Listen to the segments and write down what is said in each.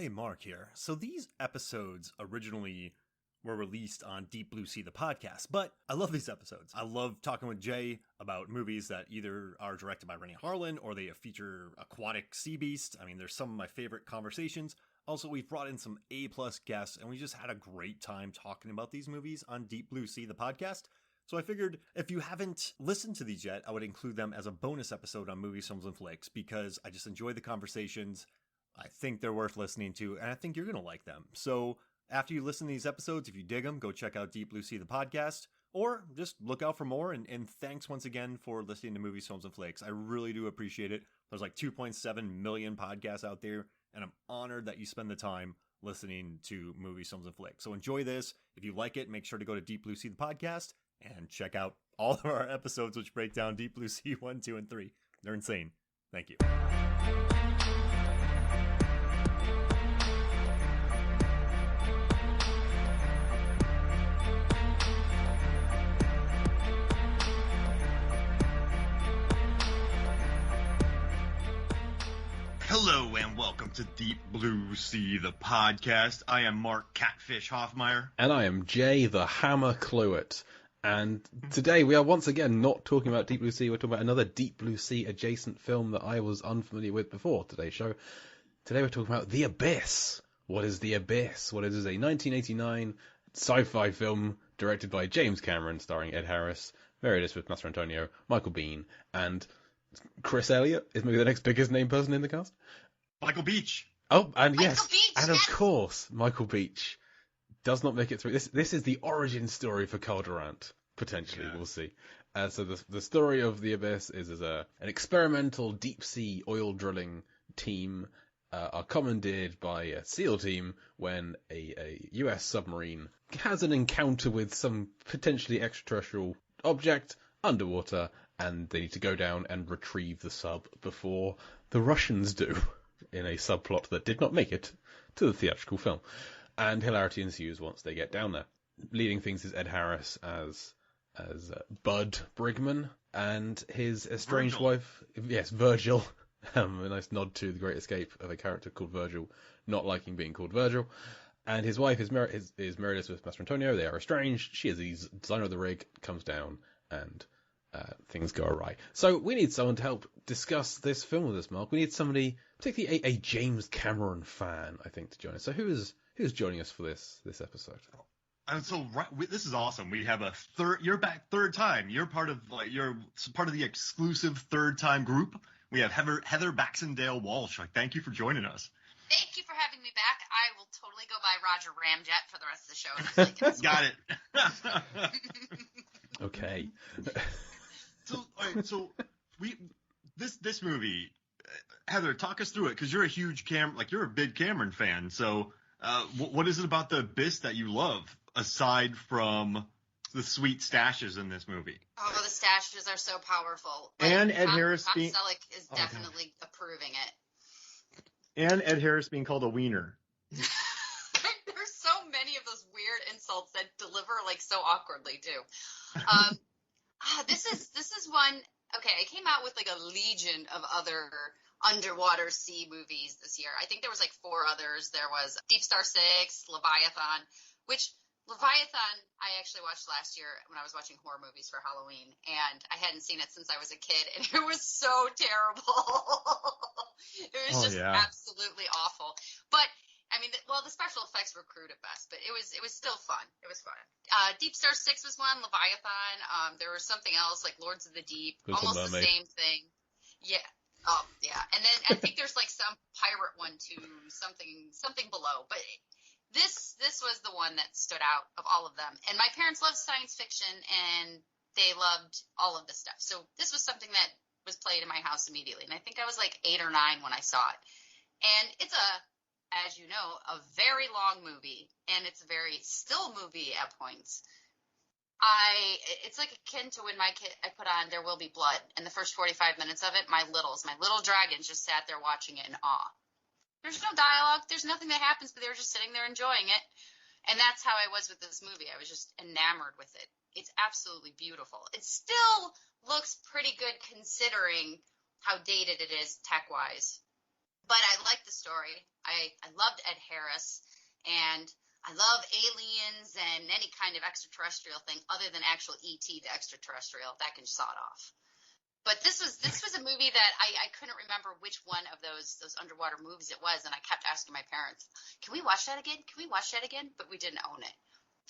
Hey, Mark here. So these episodes originally were released on Deep Blue Sea, the podcast, but I love these episodes. I love talking with Jay about movies that either are directed by Renny Harlin or they feature aquatic sea beasts. I mean, there's some of my favorite conversations. Also, we've brought in some A-plus guests, and we just had a great time talking about these movies on Deep Blue Sea, the podcast. So I figured if you haven't listened to these yet, I would include them as a bonus episode on Movies, Films, and Flicks because I just enjoy the conversations. I think they're worth listening to, and I think you're going to like them. So after you listen to these episodes, if you dig them, go check out Deep Blue Sea, the podcast, or just look out for more. And thanks once again for listening to Movies, Films, and Flakes. I really do appreciate it. There's like 2.7 million podcasts out there, and I'm honored that you spend the time listening to Movies, Films, and Flicks. So enjoy this. If you like it, make sure to go to Deep Blue Sea, the podcast, and check out all of our episodes, which break down Deep Blue Sea 1, 2, and 3. They're insane. Thank you. Hello and welcome to Deep Blue Sea, the podcast. I am Mark Catfish Hoffmeyer. And I am Jay the Hammer Cluett. And today we are once again not talking about Deep Blue Sea, we're talking about another Deep Blue Sea adjacent film that I was unfamiliar with before today's show. Today we're talking about The Abyss. What is The Abyss? Well, it is a 1989 sci-fi film directed by James Cameron, starring Ed Harris, Mary Elizabeth Mastrantonio, Michael Biehn, and Chris Elliott is maybe the next biggest name person in the cast. Michael Beach. Oh, and Michael yes, Beach, and yes. of course, Michael Beach does not make it through. This is the origin story for Carl Durant, potentially. Yeah. We'll see. So the story of The Abyss is an experimental deep sea oil drilling team are commandeered by a SEAL team when a US submarine has an encounter with some potentially extraterrestrial object underwater, and they need to go down and retrieve the sub before the Russians do, in a subplot that did not make it to the theatrical film. And hilarity ensues once they get down there. Leading things is Ed Harris as Bud Brigman, and his estranged wife, yes, Virgil. A nice nod to The Great Escape of a character called Virgil not liking being called Virgil. And his wife is Mary Elizabeth Mastrantonio. They are estranged. She is the designer of the rig, comes down, and things go awry. So we need someone to help discuss this film with us, Mark. We need somebody, particularly a James Cameron fan, I think, to join us. So who's joining us for this episode? And so this is awesome. We have you're back third time. You're part of the exclusive third time group. We have Heather Baxendale Walsh. Thank you for joining us. Thank you for having me back. I will totally go by Roger Ramjet for the rest of the show. Got it. Okay. So, all right, so this movie, Heather, talk us through it, because you're a huge you're a big Cameron fan. So, what is it about The Abyss that you love, aside from the sweet stashes in this movie? Oh, the stashes are so powerful. And Ed Harris Tom being Selleck is definitely approving it. And Ed Harris being called a wiener. There's so many of those weird insults that deliver so awkwardly too. This is one. Okay, I came out with a legion of other underwater sea movies this year. I think there was 4 others. There was Deep Star 6, Leviathan, which Leviathan I actually watched last year when I was watching horror movies for Halloween, and I hadn't seen it since I was a kid, and it was so terrible. It was absolutely awful. But I mean, the special effects were crude at best, but it was still fun. It was fun. Deep Star 6 was one, Leviathan. There was something else like Lords of the Deep, almost the same thing. Yeah. Oh, yeah. And then I think there's some pirate one too, something below. But this was the one that stood out of all of them. And my parents loved science fiction, and they loved all of this stuff. So this was something that was played in my house immediately. And I think I was 8 or 9 when I saw it. And it's as you know, a very long movie, and it's a very still movie at points. It's akin to when I put on There Will Be Blood, and the first 45 minutes of it, my little dragons just sat there watching it in awe. There's no dialogue, there's nothing that happens, but they were just sitting there enjoying it. And that's how I was with this movie. I was just enamored with it. It's absolutely beautiful. It still looks pretty good considering how dated it is tech-wise. but I like the story. I loved Ed Harris, and I love aliens and any kind of extraterrestrial thing other than actual E.T. the extraterrestrial. That can sawed off. But this was a movie that I couldn't remember which one of those underwater movies it was, and I kept asking my parents, "Can we watch that again? Can we watch that again?" But we didn't own it.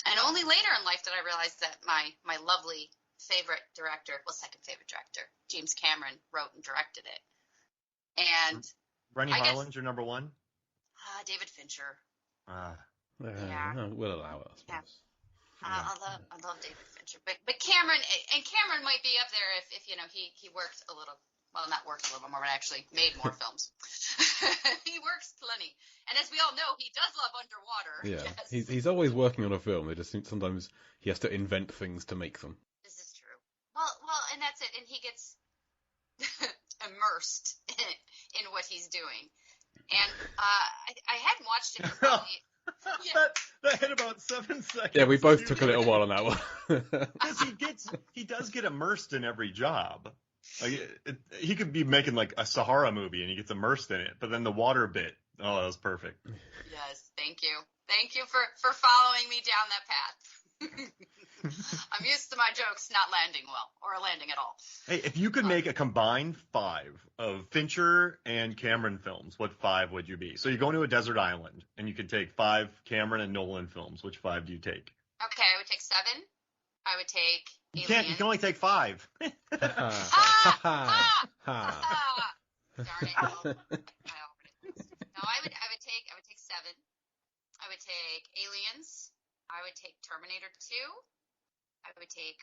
And only later in life did I realize that my lovely favorite director, well, second favorite director, James Cameron, wrote and directed it. And Rennie I guess- Harlin's your number one? David Fincher. Yeah, we'll allow it, I suppose. I love David Fincher, but Cameron might be up there if he worked a little. Well, not worked a little more, but actually made more films. He works plenty, and as we all know, he does love underwater. Yeah, Yes. he's always working on a film. They just sometimes he has to invent things to make them. This is true. Well, and that's it. And he gets immersed in what he's doing. And I hadn't watched it for probably. Yeah. That hit about 7 seconds. Yeah, we both took a little while on that one. Because he does get immersed in every job. Like he could be making like a Sahara movie and he gets immersed in it, but then the water bit, oh, that was perfect. Yes, thank you for following me down that path. I'm used to my jokes not landing well or landing at all. Hey, if you could make a combined 5 of Fincher and Cameron films, what 5 would you be? So you go into a desert island and you could take 5 Cameron and Nolan films. Which 5 do you take? Okay, I would take 7. I would take You Alien. can only take 5. Darn it. Well, no, I would take 7. I would take Aliens. I would take Terminator 2. I would take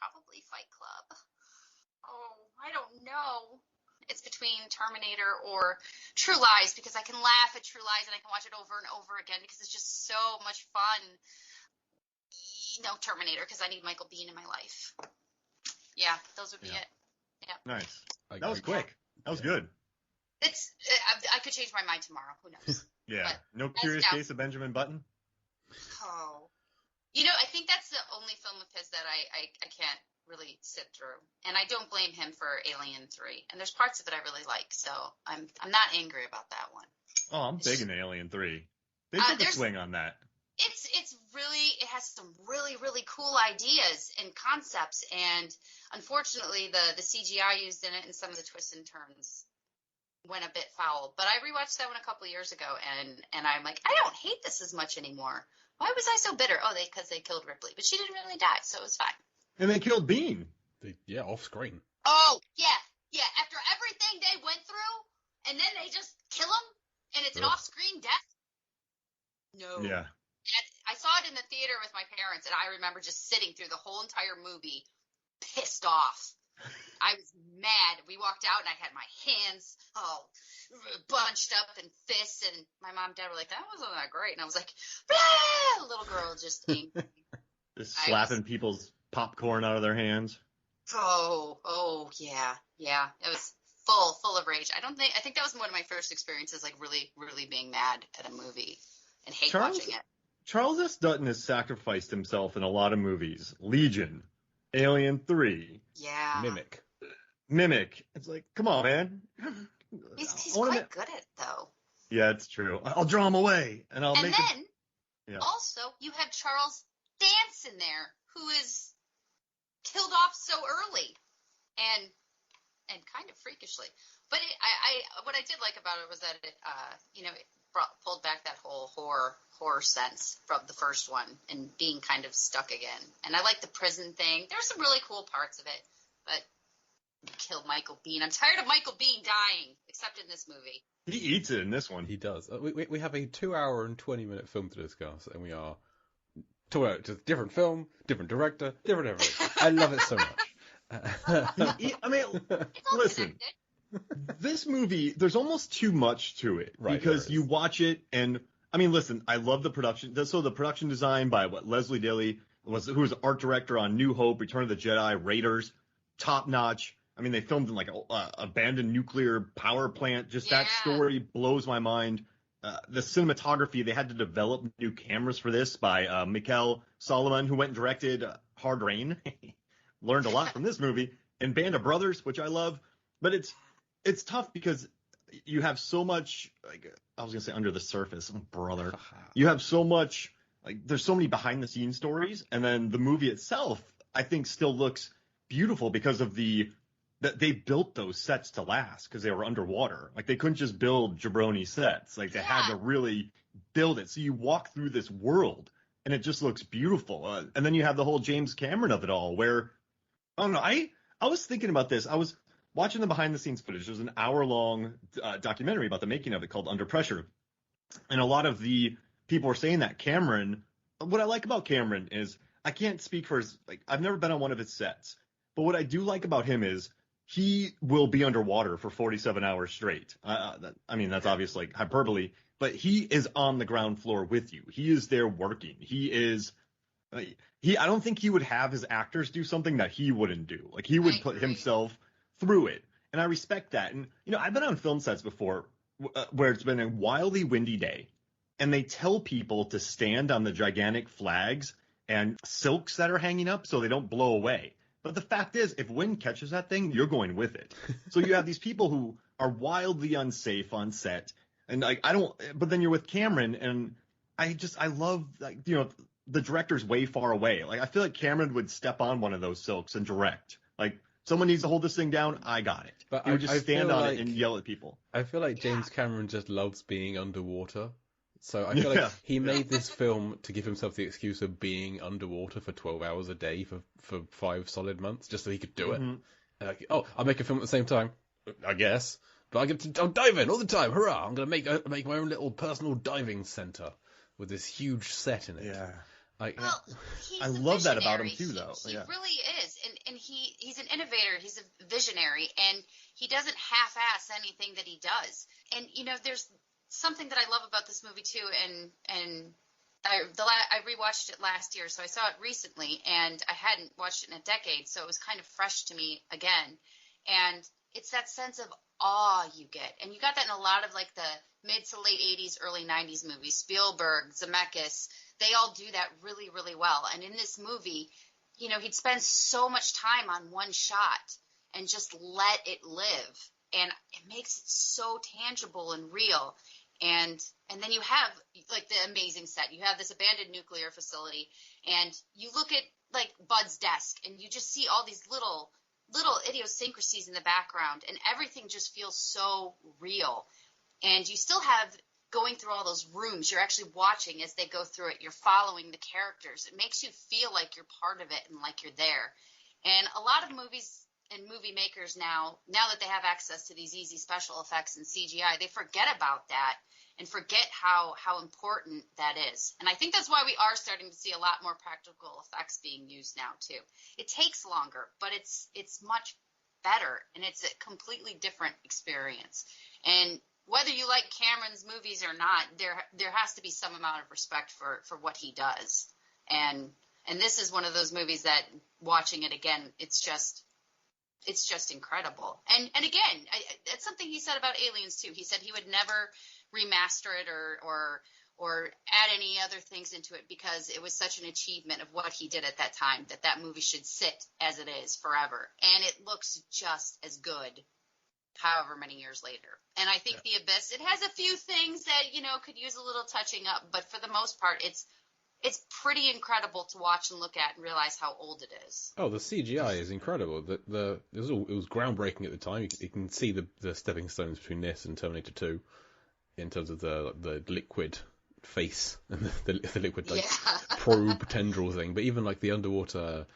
probably Fight Club. Oh, I don't know. It's between Terminator or True Lies, because I can laugh at True Lies and I can watch it over and over again because it's just so much fun. No, Terminator, because I need Michael Biehn in my life. Yeah, those would be it. Yeah. Nice. That was quick. That was good. It's. I could change my mind tomorrow. Who knows? Yeah. But No Curious Case of Benjamin Button? Oh. I think that's the only film of his that I can't really sit through. And I don't blame him for Alien 3. And there's parts of it I really like, so I'm not angry about that one. Oh, I'm big in Alien 3. They took a swing on that. It's really, it has some really, really cool ideas and concepts, and unfortunately the CGI used in it and some of the twists and turns went a bit foul. But I rewatched that one a couple of years ago, and I'm like, I don't hate this as much anymore. Why was I so bitter? Oh, because they killed Ripley, but she didn't really die, so it was fine. And they killed Bean. Off screen. Oh, yeah. After everything they went through, and then they just kill him, and it's an off-screen death? No. Yeah. And I saw it in the theater with my parents, and I remember just sitting through the whole entire movie pissed off. I was mad. We walked out, and I had my hands all bunched up and fists, and my mom and dad were like, that wasn't that great. And I was like, blah! Little girl just angry. Just slapping people's popcorn out of their hands. Oh, yeah. It was full of rage. I think that was one of my first experiences, like really, really being mad at a movie and hate watching it. Charles S. Dutton has sacrificed himself in a lot of movies. Legion, Alien 3. Yeah. Mimic. It's like, come on, man. He's quite good at it, though. Yeah, it's true. I'll draw him away, and I'll make then, Yeah. also, you have Charles Dance in there, who is killed off so early, and kind of freakishly. But what I did like about it was that it, it pulled back that whole horror sense from the first one and being kind of stuck again. And I like the prison thing. There's some really cool parts of it, but killed Michael Biehn. I'm tired of Michael Biehn dying, except in this movie. He eats it in this one. He does. We have a 2-hour and 20-minute film to discuss, and we are talking about just different film, different director, different everything. I love it so much. I mean, It's all listen. connected. This movie, there's almost too much to it. Right, because there you is. watch it, and I mean, listen, I love the production. So the production design by Leslie Dilley who was art director on New Hope, Return of the Jedi, Raiders, top notch. I mean, they filmed in like a abandoned nuclear power plant. Just that story blows my mind. The cinematography, they had to develop new cameras for this by Mikel Solomon, who went and directed Hard Rain. Learned a lot from this movie, and Band of Brothers, which I love. But it's tough because you have so much, like, I was gonna say under the surface, brother. You have so much, like, there's so many behind the scenes stories, and then the movie itself, I think, still looks beautiful because of that they built those sets to last because they were underwater. Like, they couldn't just build jabroni sets. Like, they had to really build it. So you walk through this world and it just looks beautiful. And then you have the whole James Cameron of it all, where, I don't know, I was thinking about this. I was watching the behind the scenes footage. There's an hour-long documentary about the making of it called Under Pressure. And a lot of the people were saying that Cameron, what I like about Cameron is, I can't speak for his, like, I've never been on one of his sets, but what I do like about him is he will be underwater for 47 hours straight. I mean, that's obviously hyperbole, but he is on the ground floor with you. He is there working. I don't think he would have his actors do something that he wouldn't do. Like, he would put himself through it. And I respect that. And, I've been on film sets before where it's been a wildly windy day, and they tell people to stand on the gigantic flags and silks that are hanging up so they don't blow away. But the fact is, if wind catches that thing, you're going with it. So you have these people who are wildly unsafe on set. And but then you're with Cameron, and I love, like, the director's way far away. Like, I feel like Cameron would step on one of those silks and direct. Like, someone needs to hold this thing down, I got it. But he would just stand on it and yell at people. I feel like James Cameron just loves being underwater. So I feel like he made this film to give himself the excuse of being underwater for 12 hours a day for 5 solid months, just so he could do it. Like, I'll make a film at the same time, I guess. But I'll dive in all the time. Hurrah! I'm gonna make my own little personal diving center with this huge set in it. Yeah. I love that about him too, though. He really is, and he's an innovator. He's a visionary, and he doesn't half-ass anything that he does. And there's something that I love about this movie too, and I rewatched it last year, so I saw it recently, and I hadn't watched it in a decade, so it was kind of fresh to me again. And it's that sense of awe you get, and you got that in a lot of, like, the mid to late 80s, early 90s movies. Spielberg, Zemeckis, they all do that really, really well. And in this movie, he'd spend so much time on one shot and just let it live, and it makes it so tangible and real. And then you have, like, the amazing set. You have this abandoned nuclear facility, and you look at, like, Bud's desk, and you just see all these little idiosyncrasies in the background, and everything just feels so real. And you still have, going through all those rooms, you're actually watching as they go through it. You're following the characters. It makes you feel like you're part of it and like you're there. And a lot of movies and movie makers now that they have access to these easy special effects and CGI, they forget about that and forget how important that is. And I think that's why we are starting to see a lot more practical effects being used now too. It takes longer, but it's much better, and it's a completely different experience. And whether you like Cameron's movies or not, there has to be some amount of respect for what he does. And this is one of those movies that, watching it again, it's just incredible. And again, that's something he said about Aliens too. He said he would never remaster it or add any other things into it because it was such an achievement of what he did at that time that movie should sit as it is forever. And it looks just as good however many years later. And I think The Abyss, it has a few things that, could use a little touching up, but for the most part, it's pretty incredible to watch and look at and realize how old it is. Oh, the CGI is incredible. It was groundbreaking at the time. You can see the stepping stones between this and Terminator 2 in terms of the liquid face and the liquid probe tendril thing. But even like the underwater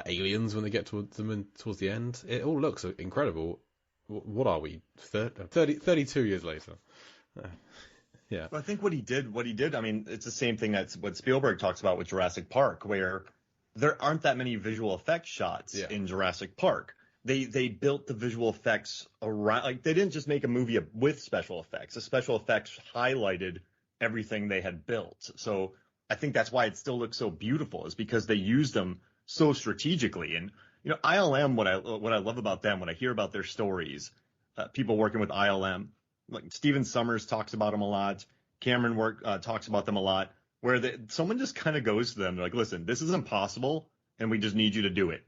aliens when they get towards the end, it all looks incredible. What are we? 32 years later. Yeah. Well, I think what he did, I mean, it's the same thing that's what Spielberg talks about with Jurassic Park, where there aren't that many visual effects shots in Jurassic Park. They built the visual effects around, like, they didn't just make a movie with special effects. The special effects highlighted everything they had built. So I think that's why it still looks so beautiful, is because they used them so strategically. And, ILM, what I love about them, when I hear about their stories, people working with ILM, like Stephen Summers talks about them a lot. Cameron talks about them a lot, where someone just kind of goes to them. They're like, listen, this is impossible, and we just need you to do it.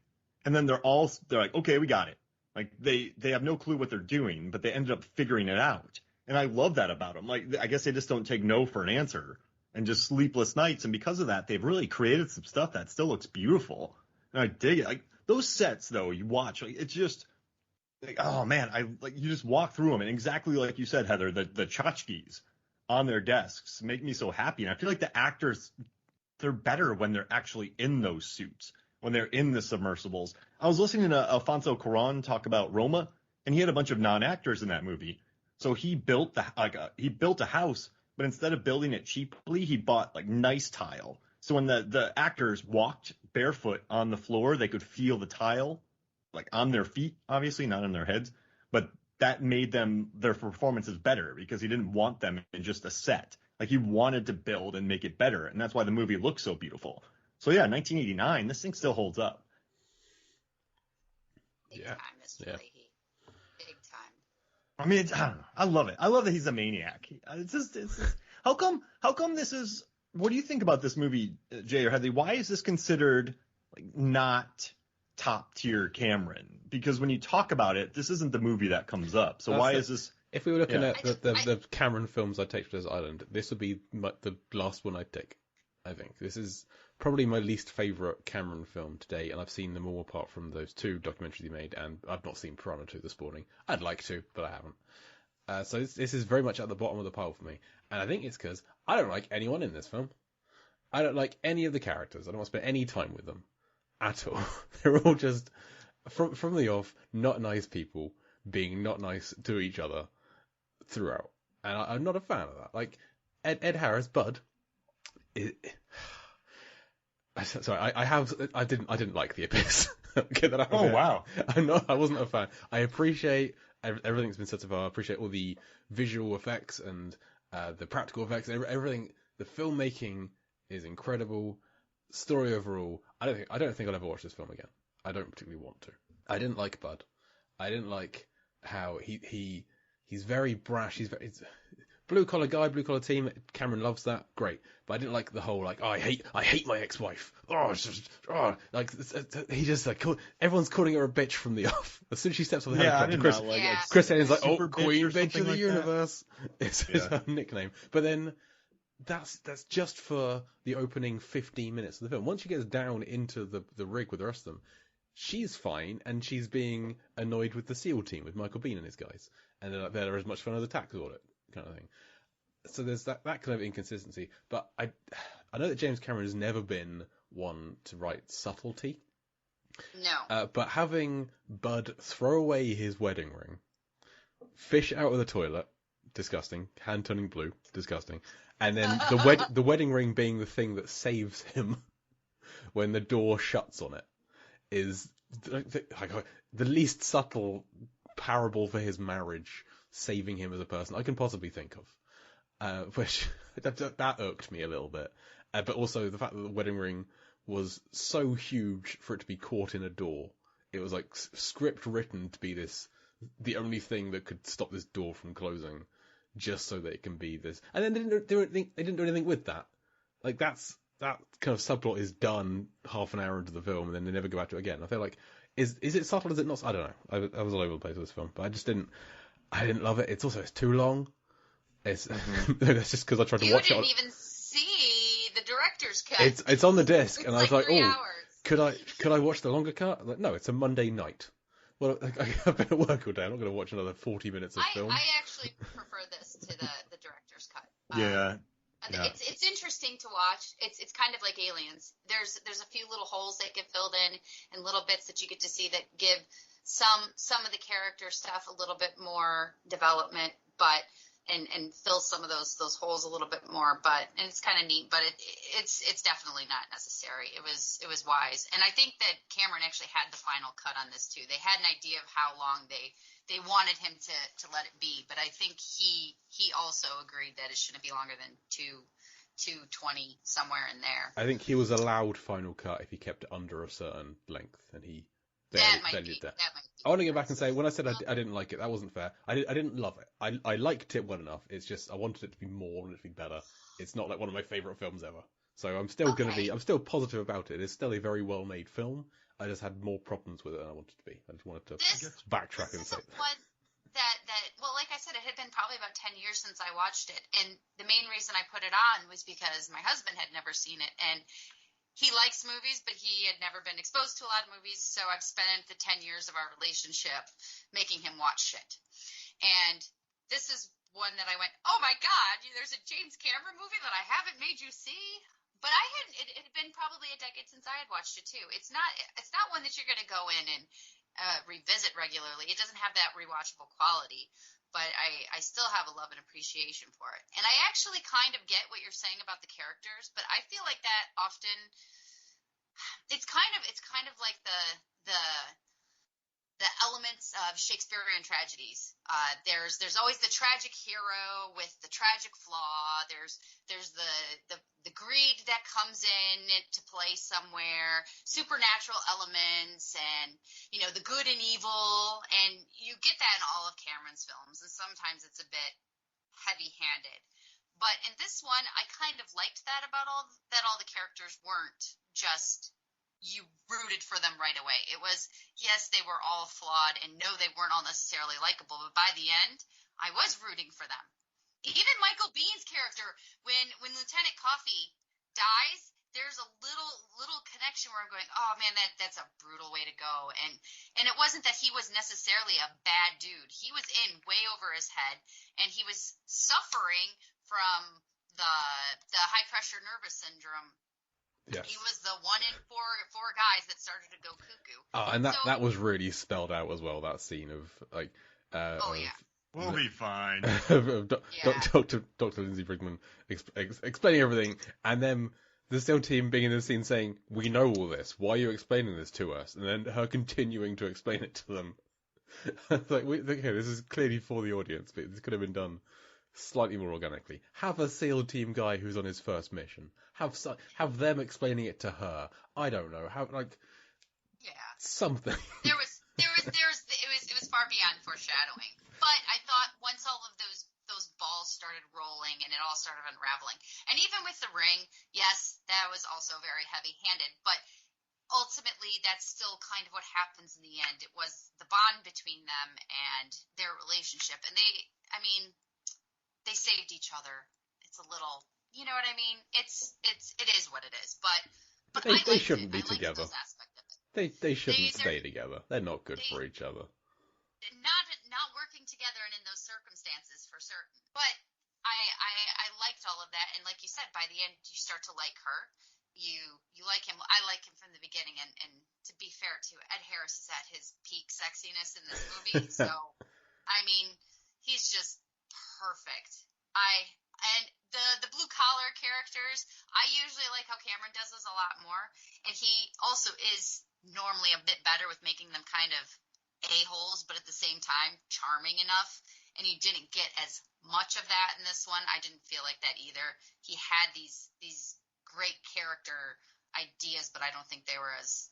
And then they're like, okay, we got it. Like they have no clue what they're doing, but they ended up figuring it out. And I love that about them. Like I guess they just don't take no for an answer and just sleepless nights. And because of that, they've really created some stuff that still looks beautiful. And I dig it. Like those sets though, you watch, like it's just like, oh man, you just walk through them and exactly like you said, Heather, the tchotchkes on their desks make me so happy. And I feel like the actors, they're better when they're actually in those suits, when they're in the submersibles. I was listening to Alfonso Cuarón talk about Roma, and he had a bunch of non-actors in that movie. So he built a house, but instead of building it cheaply, he bought like nice tile. So when the actors walked barefoot on the floor, they could feel the tile like on their feet, obviously not on their heads, but that made their performances better because he didn't want them in just a set. Like he wanted to build and make it better, and that's why the movie looks so beautiful. So yeah, 1989, this thing still holds up. Big time, Mr. Leahy. Big time. I mean, I don't know. I love it. I love that he's a maniac. It's just how come this is? What do you think about this movie, Jay or Heather? Why is this considered like not top tier Cameron? Because when you talk about it, this isn't the movie that comes up. So why is this? If we were looking at the Cameron films I'd take for Desert Island, this would be the last one I'd take. I think this is probably my least favourite Cameron film today, and I've seen them all apart from those two documentaries he made, and I've not seen Piranha 2 this morning. I'd like to, but I haven't. So this is very much at the bottom of the pile for me, and I think it's because I don't like anyone in this film. I don't like any of the characters. I don't want to spend any time with them at all. They're all just, from the off, not nice people being not nice to each other throughout, and I'm not a fan of that. Like Ed Harris, Bud. Sorry, I didn't like The Abyss. Get that out of Oh here. wow! I wasn't a fan. I appreciate everything that's been said so far. I appreciate all the visual effects and the practical effects. Everything. The filmmaking is incredible. Story overall, I don't think I'll ever watch this film again. I don't particularly want to. I didn't like Bud. I didn't like how he's very brash. He's blue collar guy, blue collar team. Cameron loves that. Great. But I didn't like the whole like, oh, I hate my ex-wife. Oh, it's just, like he just like everyone's calling her a bitch from the off. As soon as she steps on the helicopter, Chris Alien's like, oh, Queen Bitch of the Universe. It's her nickname. But then that's just for the opening 15 minutes of the film. Once she gets down into the rig with the rest of them, she's fine, and she's being annoyed with the SEAL team, with Michael Biehn and his guys, and they're as much fun as a tax audit kind of thing. So there's that kind of inconsistency. But I know that James Cameron has never been one to write subtlety. No. But having Bud throw away his wedding ring, fish out of the toilet, disgusting, hand turning blue, disgusting, and then the wedding ring being the thing that saves him when the door shuts on it is the least subtle parable for his marriage saving him as a person I can possibly think of, which that irked me a little bit. But also the fact that the wedding ring was so huge for it to be caught in a door. It was like script written to be the only thing that could stop this door from closing, just so that it can be this. And then they didn't do anything with that. Like that kind of subplot is done half an hour into the film, and then they never go back to it again. I feel like is it subtle? Is it not? I don't know. I was all over the place with this film, but I didn't love it. It's too long. It's that's just because I tried to watch it. You didn't even see the director's cut. It's on the disc, and I was like, 3 oh, hours. could I watch the longer cut? I'm like, no, it's a Monday night. Well, I've been at work all day. I'm not going to watch another 40 minutes of film. I actually prefer this to the director's cut. Yeah. It's interesting to watch. It's kind of like Aliens. There's a few little holes that get filled in and little bits that you get to see that give some of the character stuff a little bit more development, but and fill some of those holes a little bit more. And it's kind of neat, but it's definitely not necessary. It was wise, and I think that Cameron actually had the final cut on this too. They had an idea of how long they wanted him to let it be, but I think he also agreed that it shouldn't be longer than 2:20 somewhere in there. I think he was allowed final cut if he kept it under a certain length, and he did that. I want to go back and say, when I said I didn't like it, that wasn't fair. I didn't love it. I liked it well enough. It's just I wanted it to be more and it to be better. It's not like one of my favourite films ever. So I'm still Okay. I'm still positive about it. It's still a very well made film. I just had more problems with it than I wanted to be. I just wanted to This backtrack this and say, isn't one that well, like I said, it had been probably about 10 years since I watched it, and the main reason I put it on was because my husband had never seen it, and he likes movies, but he had never been exposed to a lot of movies. So I've spent the 10 years of our relationship making him watch shit. And this is one that I went, oh my God, there's a James Cameron movie that I haven't made you see. But it had been probably a decade since I had watched it too. It's not one that you're going to go in and revisit regularly. It doesn't have that rewatchable quality. But I still have a love and appreciation for it. And I actually kind of get what you're saying about the characters, but I feel like that often it's kind of like the elements of Shakespearean tragedies. There's always the tragic hero with the tragic flaw. There's the greed that comes in to play somewhere, supernatural elements, and the good and evil. And you get that in all of Cameron's films, and sometimes it's a bit heavy-handed. But in this one, I kind of liked that about all the characters weren't just you rooted for them right away. It was, yes, they were all flawed, and no, they weren't all necessarily likable, but by the end, I was rooting for them. Even Michael Biehn's character, when Lieutenant Coffee dies, there's a little connection where I'm going, oh man, that's a brutal way to go. And it wasn't that he was necessarily a bad dude. He was in way over his head, and he was suffering from the high pressure nervous syndrome. yes. He was the one in four guys that started to go cuckoo. And that was really spelled out as well. That scene of like, yeah. We'll be fine. Dr. Lindsay Brigman explaining everything, and then the SEAL team being in the scene saying, "We know all this. Why are you explaining this to us?" And then her continuing to explain it to them. It's like, okay, this is clearly for the audience, but this could have been done slightly more organically. Have a SEAL team guy who's on his first mission. Have them explaining it to her. I don't know. Something. It was far beyond foreshadowing. But I thought once all of those balls started rolling and it all started unraveling, and even with the ring, yes, that was also very heavy-handed. But ultimately, that's still kind of what happens in the end. It was the bond between them and their relationship, and they saved each other. It's a little, you know what I mean? It is what it is. But they shouldn't be together. Aspect of it. They shouldn't stay together. They're not good for each other. Not working together and in those circumstances for certain. But I liked all of that, and like you said, by the end you start to like her. You like him. I like him from the beginning, and to be fair too, Ed Harris is at his peak sexiness in this movie. So he's just perfect. And the blue collar characters, I usually like how Cameron does those a lot more, and he also is normally a bit better with making them kind of a-holes, but at the same time charming enough, and you didn't get as much of that in this one. I didn't feel like that either. He had these great character ideas, but I don't think they were as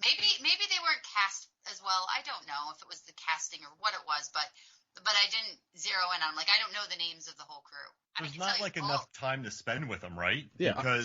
maybe they weren't cast as well. I don't know if it was the casting or what it was, but I didn't zero in on I don't know the names of the whole crew. There's not enough time to spend with them, right? Yeah.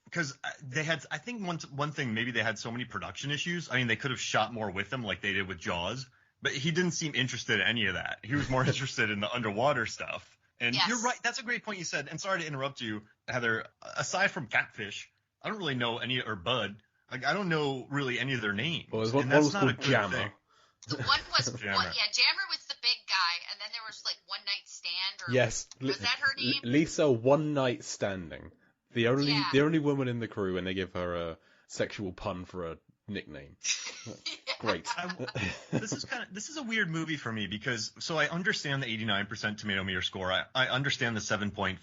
Because they had, I think one thing, maybe they had so many production issues. I mean, they could have shot more with him like they did with Jaws, but he didn't seem interested in any of that. He was more interested in the underwater stuff. And You're right. That's a great point you said. And sorry to interrupt you, Heather. Aside from Catfish, I don't really know any, or Bud. I don't know really any of their names. Well, one was called Jammer. Thing. The one was Jammer was the big guy, and then there was One Night Stand. Yes, was that her name? Lisa One Night Standing. The only woman in the crew, and they give her a sexual pun for a nickname. Great. This is a weird movie for me because I understand the 89% tomato meter score. I understand the 7.5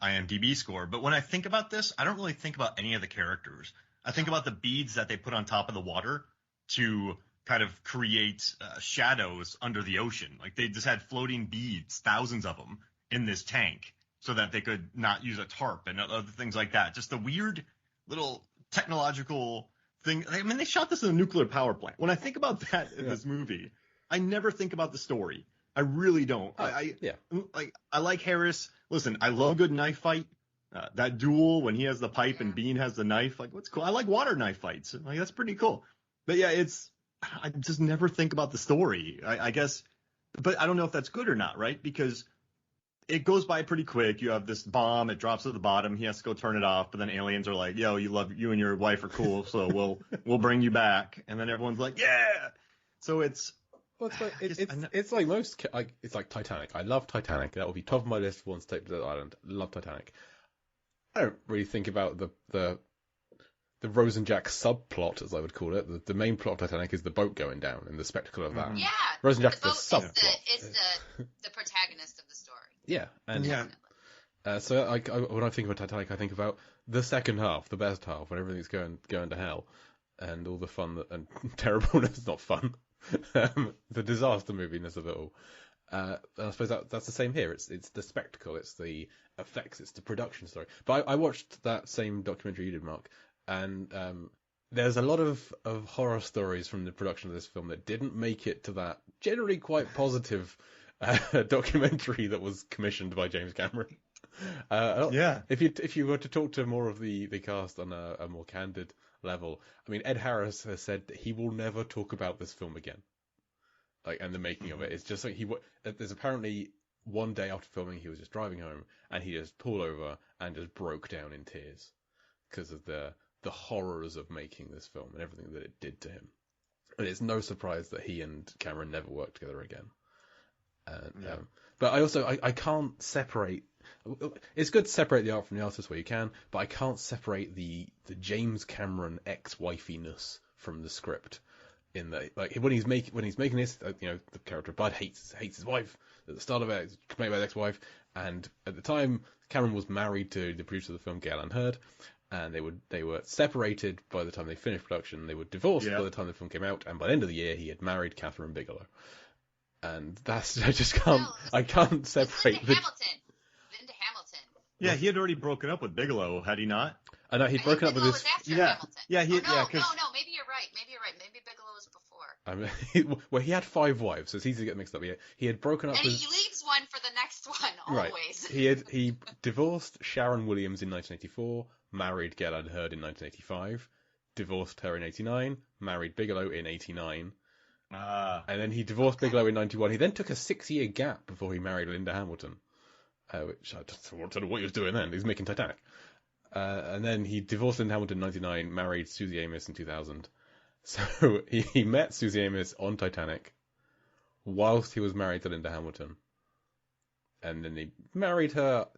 IMDb score, but when I think about this, I don't really think about any of the characters. I think about the beads that they put on top of the water to kind of create shadows under the ocean. Like they just had floating beads, thousands of them, in this tank so that they could not use a tarp and other things like that. Just a weird little technological thing. I mean, they shot this in a nuclear power plant. When I think about that in this movie, I never think about the story. I really don't. I like Harris. Listen, I love a good knife fight. That duel when he has the pipe and Bean has the knife, like what's cool. I like water knife fights. Like that's pretty cool. But yeah, I just never think about the story. I guess, but I don't know if that's good or not, right? Because it goes by pretty quick. You have this bomb, it drops at the bottom. He has to go turn it off, but then aliens are like, "Yo, you and your wife are cool, so we'll bring you back." And then everyone's like, "Yeah." So it's like most it's like Titanic. I love Titanic. That will be top of my list once Tape to the Island. Love Titanic. I don't really think about the Rose and Jack subplot, as I would call it. The main plot of Titanic is the boat going down and the spectacle of that. Yeah, Rose and Jack the is the boat subplot. is the protagonist of the story. Yeah, and yeah. So when I think about Titanic, I think about the second half, the best half, when everything's going to hell, and all the fun and terribleness, not fun, the disaster moviness of it all. And I suppose that's the same here. It's the spectacle, it's the effects, it's the production story. But I watched that same documentary you did, Mark, and there's a lot of horror stories from the production of this film that didn't make it to that generally quite positive documentary that was commissioned by James Cameron. If you were to talk to more of the cast on a more candid level, I mean, Ed Harris has said that he will never talk about this film again, and the making of it. It's just like there's apparently one day after filming he was just driving home and he just pulled over and just broke down in tears because of the horrors of making this film and everything that it did to him. And it's no surprise that he and Cameron never worked together again. But I can't separate. It's good to separate the art from the artist where you can, but I can't separate the James Cameron ex-wifiness from the script. In that, like when he's making this, the character Bud hates his wife at the start of it. It's made by his ex-wife, and at the time Cameron was married to the producer of the film, Galen Hurd, and they were separated by the time they finished production. They were divorced by the time the film came out, and by the end of the year he had married Catherine Bigelow. And that's I can't separate Linda Hamilton. Yeah, he had already broken up with Bigelow, had he not? I know he'd broken up with his. Hamilton. Yeah, no, maybe you're right. Maybe Bigelow was before. Well, he had 5 wives, so it's easy to get mixed up. He had broken up and with. he leaves one for the next one, always. Right. He divorced Sharon Williams in 1984, married Galen Hurd in 1985, divorced her in 89, married Bigelow in 89. And then he divorced Bigelow in 91. He then took a 6-year gap before he married Linda Hamilton, which I don't know what he was doing then. He was making Titanic. And then he divorced Linda Hamilton in 99, married Susie Amos in 2000. So he met Susie Amos on Titanic whilst he was married to Linda Hamilton. And then he married her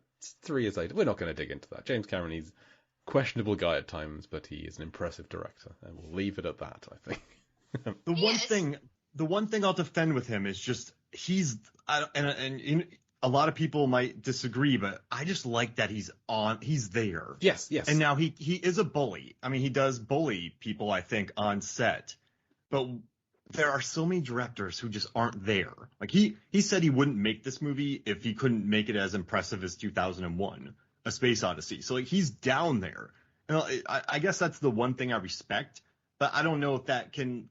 3 years later. We're not going to dig into that. James Cameron, he's a questionable guy at times, but he is an impressive director. And we'll leave it at that, I think. The one thing I'll defend with him is just and a lot of people might disagree, but I just like that he's there. Yes. And now he is a bully. I mean, he does bully people, I think, on set. But there are so many directors who just aren't there. Like he said he wouldn't make this movie if he couldn't make it as impressive as 2001: A Space Odyssey. So like he's down there. And I guess that's the one thing I respect, but I don't know if that can.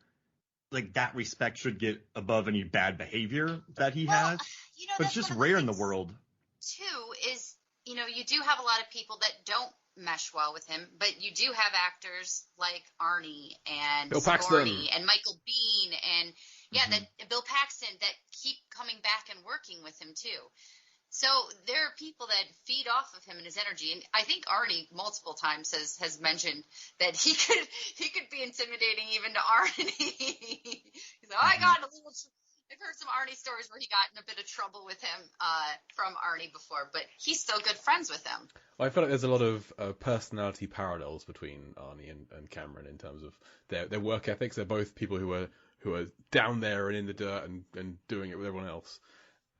Like that respect should get above any bad behavior that he has. But it's just rare in the world. Too is, you do have a lot of people that don't mesh well with him, but you do have actors like Arnie and Bill Paxton and Michael Biehn and that Bill Paxton that keep coming back and working with him too. So there are people that feed off of him and his energy, and I think Arnie multiple times has mentioned that he could be intimidating even to Arnie. He's like, I've heard some Arnie stories where he got in a bit of trouble with him from Arnie before, but he's still good friends with him. Well, I feel like there's a lot of personality parallels between Arnie and Cameron in terms of their work ethics. They're both people who are down there and in the dirt and doing it with everyone else.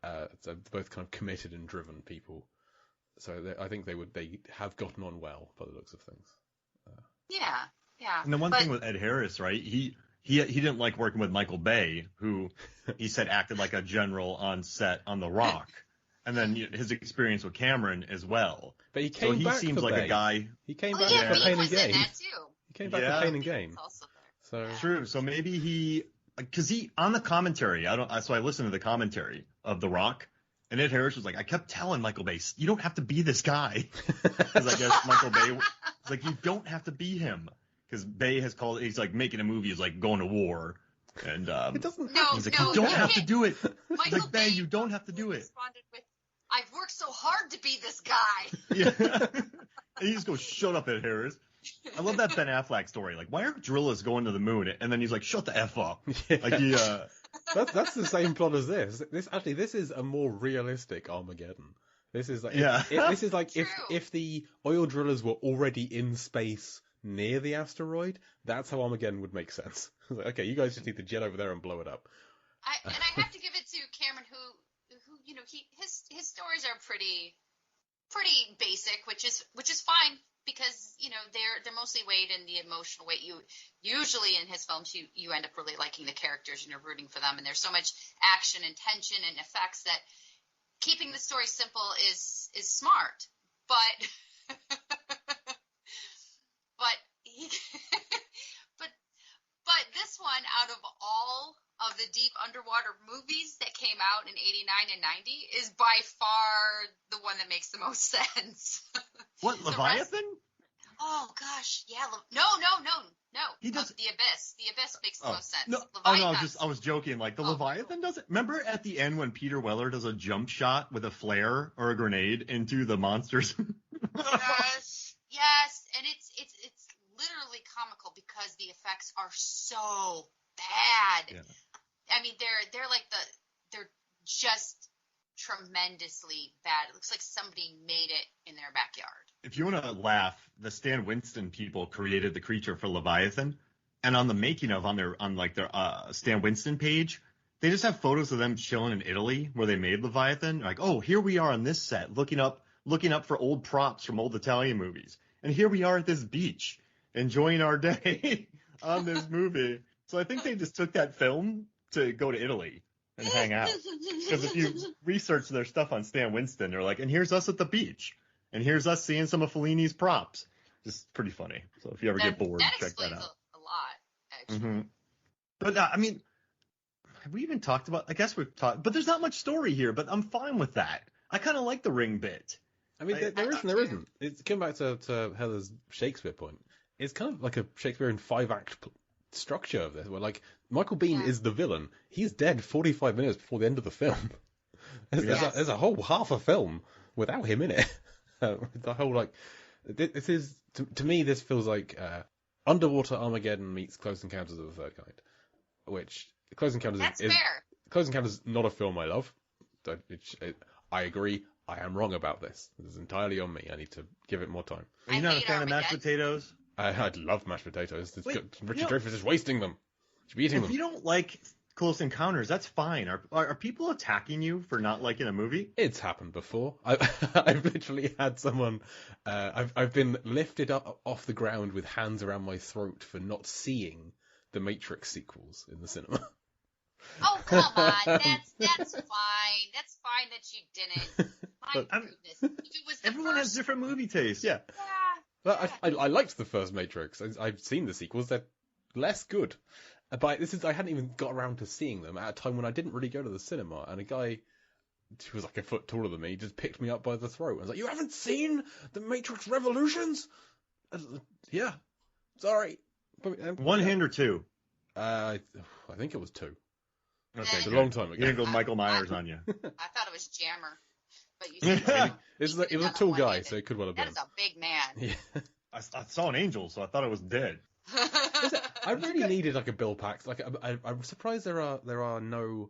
So they're both kind of committed and driven people. So I think they have gotten on well by the looks of things. Yeah. And the one thing with Ed Harris, right? He didn't like working with Michael Bay, who he said acted like a general on set on The Rock, and then his experience with Cameron as well. But he came back. He seems for like Bay. A guy. He came back for Pain and Gain. He came back for Pain and Gain. So true. So maybe because he on the commentary. So I listened to the commentary of The Rock, And Ed Harris was like, I kept telling Michael Bay, you don't have to be this guy. Because I guess Michael Bay was like, you don't have to be him. Because Bay has called, he's like making a movie is like going to war. And It doesn't. No, he's like, no, you don't you have to can't. do it. He's Michael like, Bay, you don't have to do it. Responded with, I've worked so hard to be this guy. Yeah. And he just goes, shut up, Ed Harris. I love that Ben Affleck story. Like, why aren't Drillas going to the moon? And then he's like, shut the F up. Yeah. Like, he, That's the same plot as this. This is a more realistic Armageddon. This is like Yeah. this is like True. if the oil drillers were already in space near the asteroid, that's how Armageddon would make sense. Like, okay, you guys just need to jet over there and blow it up. I have to give it to Cameron, who you know, his stories are pretty basic, which is fine, because you know they're mostly weighed in the emotional weight. You usually in his films you end up really liking the characters and you're rooting for them, and there's so much action and tension and effects that keeping the story simple is smart, but but he but this one, out of all of the deep underwater movies that came out in 89 and 90, is by far the one that makes the most sense. what, The Leviathan? Oh gosh, yeah. No. He does- The Abyss. The Abyss makes the most sense. No, oh, no, Leviathan. I was joking. Like, the Oh. Leviathan doesn't. Remember at the end when Peter Weller does a jump shot with a flare or a grenade into the monsters? Yes, and it's literally comical because the effects are so bad. Yeah. I mean, they're just tremendously bad. It looks like somebody made it in their backyard. If you want to laugh, the Stan Winston people created the creature for Leviathan, and on the making of on their Stan Winston page, they just have photos of them chilling in Italy where they made Leviathan. Like, oh, here we are on this set, looking up for old props from old Italian movies, and here we are at this beach enjoying our day on this movie. So I think they just took that film to go to Italy and hang out. Because if you research their stuff on Stan Winston, they're like, and here's us at the beach. And here's us seeing some of Fellini's props. Just pretty funny. So if you ever get bored, that check that explains out. a lot, actually. Hmm But I mean, have we even talked about? I guess we've talked, but there's not much story here. But I'm fine with that. I kind of like the ring bit. I mean, there isn't. It's come back to Heather's Shakespeare point. It's kind of like a Shakespearean 5-act structure of this, where like Michael Biehn is the villain. He's dead 45 minutes before the end of the film. There's a whole half a film without him in it. The whole like, this is to me this feels like Underwater Armageddon meets Close Encounters of the Third Kind, which Close Encounters That's is fair. Close Encounters is not a film I love. I agree. I am wrong about this. This is entirely on me. I need to give it more time. Are you I not a hate fan of mashed Armageddon. potatoes? I'd love mashed potatoes. Wait, Richard Dreyfuss is wasting them. Should be eating If them. you don't like Close Encounters, that's fine. Are people attacking you for not liking a movie? It's happened before. I've literally had someone. I've been lifted up off the ground with hands around my throat for not seeing the Matrix sequels in the cinema. Oh, come on. That's fine. That's fine that you didn't. My But, goodness. If it was the Everyone has first, different movie tastes. Yeah. yeah. But I liked the first Matrix. I've seen the sequels. They're less good. But I hadn't even got around to seeing them at a time when I didn't really go to the cinema. And a guy who was like a foot taller than me just picked me up by the throat and was like, "You haven't seen the Matrix Revolutions?" I was like, yeah, sorry. But, One hand or two. I think it was 2. Okay, It's a good. long time You ago. didn't go Michael Myers on you. I thought it was Jammer. But you said It was a tall guy, so it could well have that been. is a big man. Yeah. I saw an angel, so I thought it was dead. I really needed like a Bill Paxton. Like I'm surprised there are no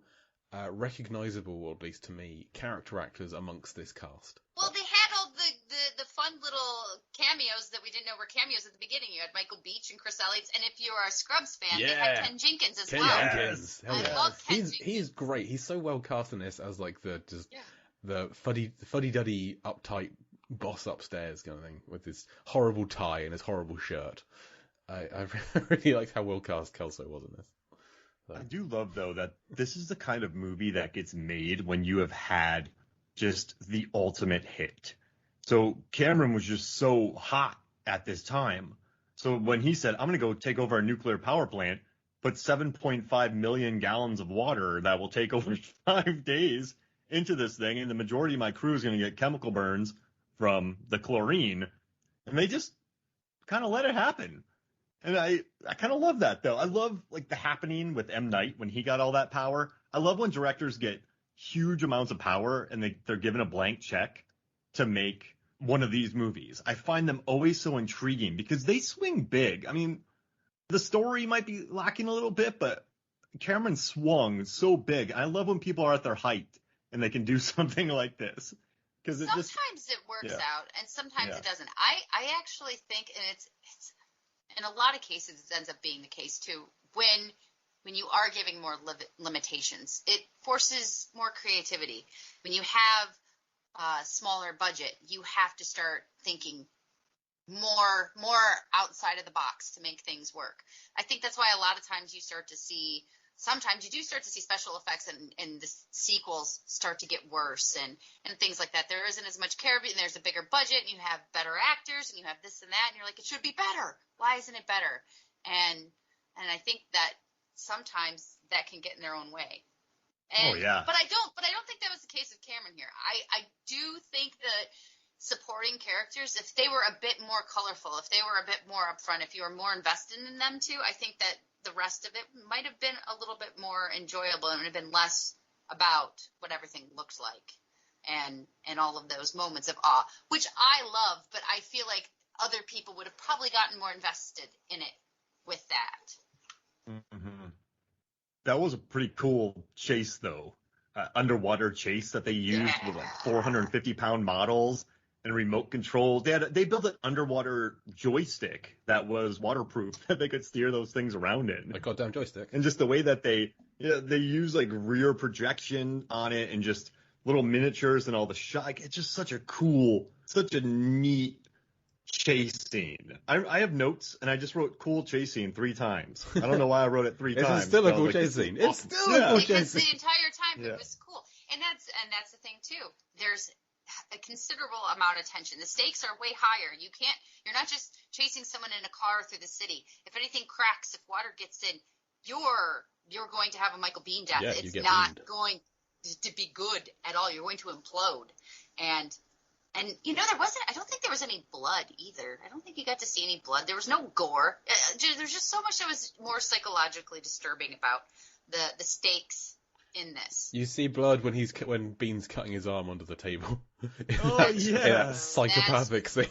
recognizable, or at least to me, character actors amongst this cast. Well, they had all the fun little cameos that we didn't know were cameos at the beginning. You had Michael Beach and Chris Elliott, and if you are a Scrubs fan, they Yeah. had Ken Jenkins as Ken well. Jenkins. Hell I yeah. love Ken He's great. He's so well cast in this as like Yeah. the fuddy-duddy uptight boss upstairs kind of thing with his horrible tie and his horrible shirt. I really liked how well cast Kelso was in this. So. I do love, though, that this is the kind of movie that gets made when you have had just the ultimate hit. So Cameron was just so hot at this time. So when he said, I'm going to go take over a nuclear power plant, put 7.5 million gallons of water that will take over 5 days into this thing, and the majority of my crew is going to get chemical burns from the chlorine, and they just kind of let it happen. And I kind of love that, though. I love like the happening with M. Night when he got all that power. I love when directors get huge amounts of power and they're given a blank check to make one of these movies. I find them always so intriguing because they swing big. I mean, the story might be lacking a little bit, but Cameron swung so big. I love when people are at their height and they can do something like this. Because sometimes it works out and sometimes it doesn't. I actually think, and it's in a lot of cases, it ends up being the case too. When you are giving more limitations, it forces more creativity. When you have a smaller budget, you have to start thinking more outside of the box to make things work. I think that's why a lot of times sometimes you do start to see special effects and the sequels start to get worse and things like that. There isn't as much care of it, and there's a bigger budget, and you have better actors, and you have this and that, and you're like, it should be better. Why isn't it better? And I think that sometimes that can get in their own way. And, But I don't think that was the case with Cameron here. I do think that supporting characters, if they were a bit more colorful, if they were a bit more upfront, if you were more invested in them too, I think that the rest of it might have been a little bit more enjoyable and would have been less about what everything looks like and all of those moments of awe, which I love, but I feel like other people would have probably gotten more invested in it with that. Mm-hmm. That was a pretty cool chase, though. Underwater chase that they used with like 450-pound models and remote control. They built an underwater joystick that was waterproof that they could steer those things around in. A goddamn joystick. And just the way that they use like rear projection on it and just little miniatures and all the shot. Like, it's just such a neat chase scene. I have notes and I just wrote cool chase scene 3 times. I don't know why I wrote it 3 times. It's still a cool chase scene. It's still a cool chase scene. Because the entire time it was cool. And that's the thing too. There's a considerable amount of tension. The stakes are way higher. You're not just chasing someone in a car through the city. If anything cracks, if water gets in, you're going to have a Michael Biehn death. Yeah, it's not going to be good at all. You're going to implode. And I don't think there was any blood either. I don't think you got to see any blood. There was no gore. There's just so much that was more psychologically disturbing about the stakes in this. You see blood when Bihn's cutting his arm under the table. Oh, in that psychopathic scene.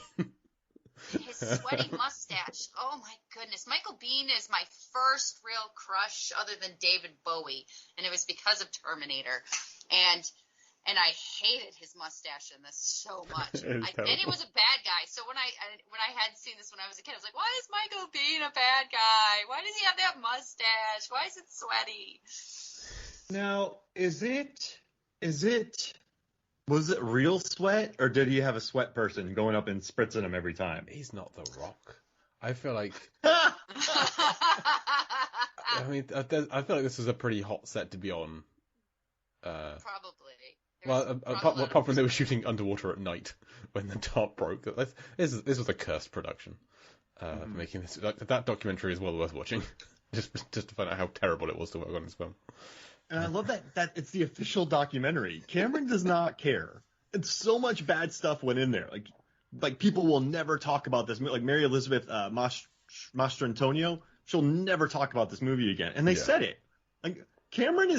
His sweaty mustache. Oh my goodness. Michael Biehn is my first real crush other than David Bowie, and it was because of Terminator. And I hated his mustache in this so much. And he was a bad guy. So when I had seen this when I was a kid, I was like, why is Michael Biehn a bad guy? Why does he have that mustache? Why is it sweaty? Now, was it real sweat, or did he have a sweat person going up and spritzing him every time? He's not The Rock. I feel like I feel like this was a pretty hot set to be on. Probably. Well, apart from they were shooting underwater at night when the tarp broke. This was a cursed production. Making this that documentary is well worth watching, just to find out how terrible it was to work on this film. And I love that it's the official documentary. Cameron does not care. And so much bad stuff went in there. Like people will never talk about this. Like Mary Elizabeth Mastrantonio, she'll never talk about this movie again. And they said it. Like Cameron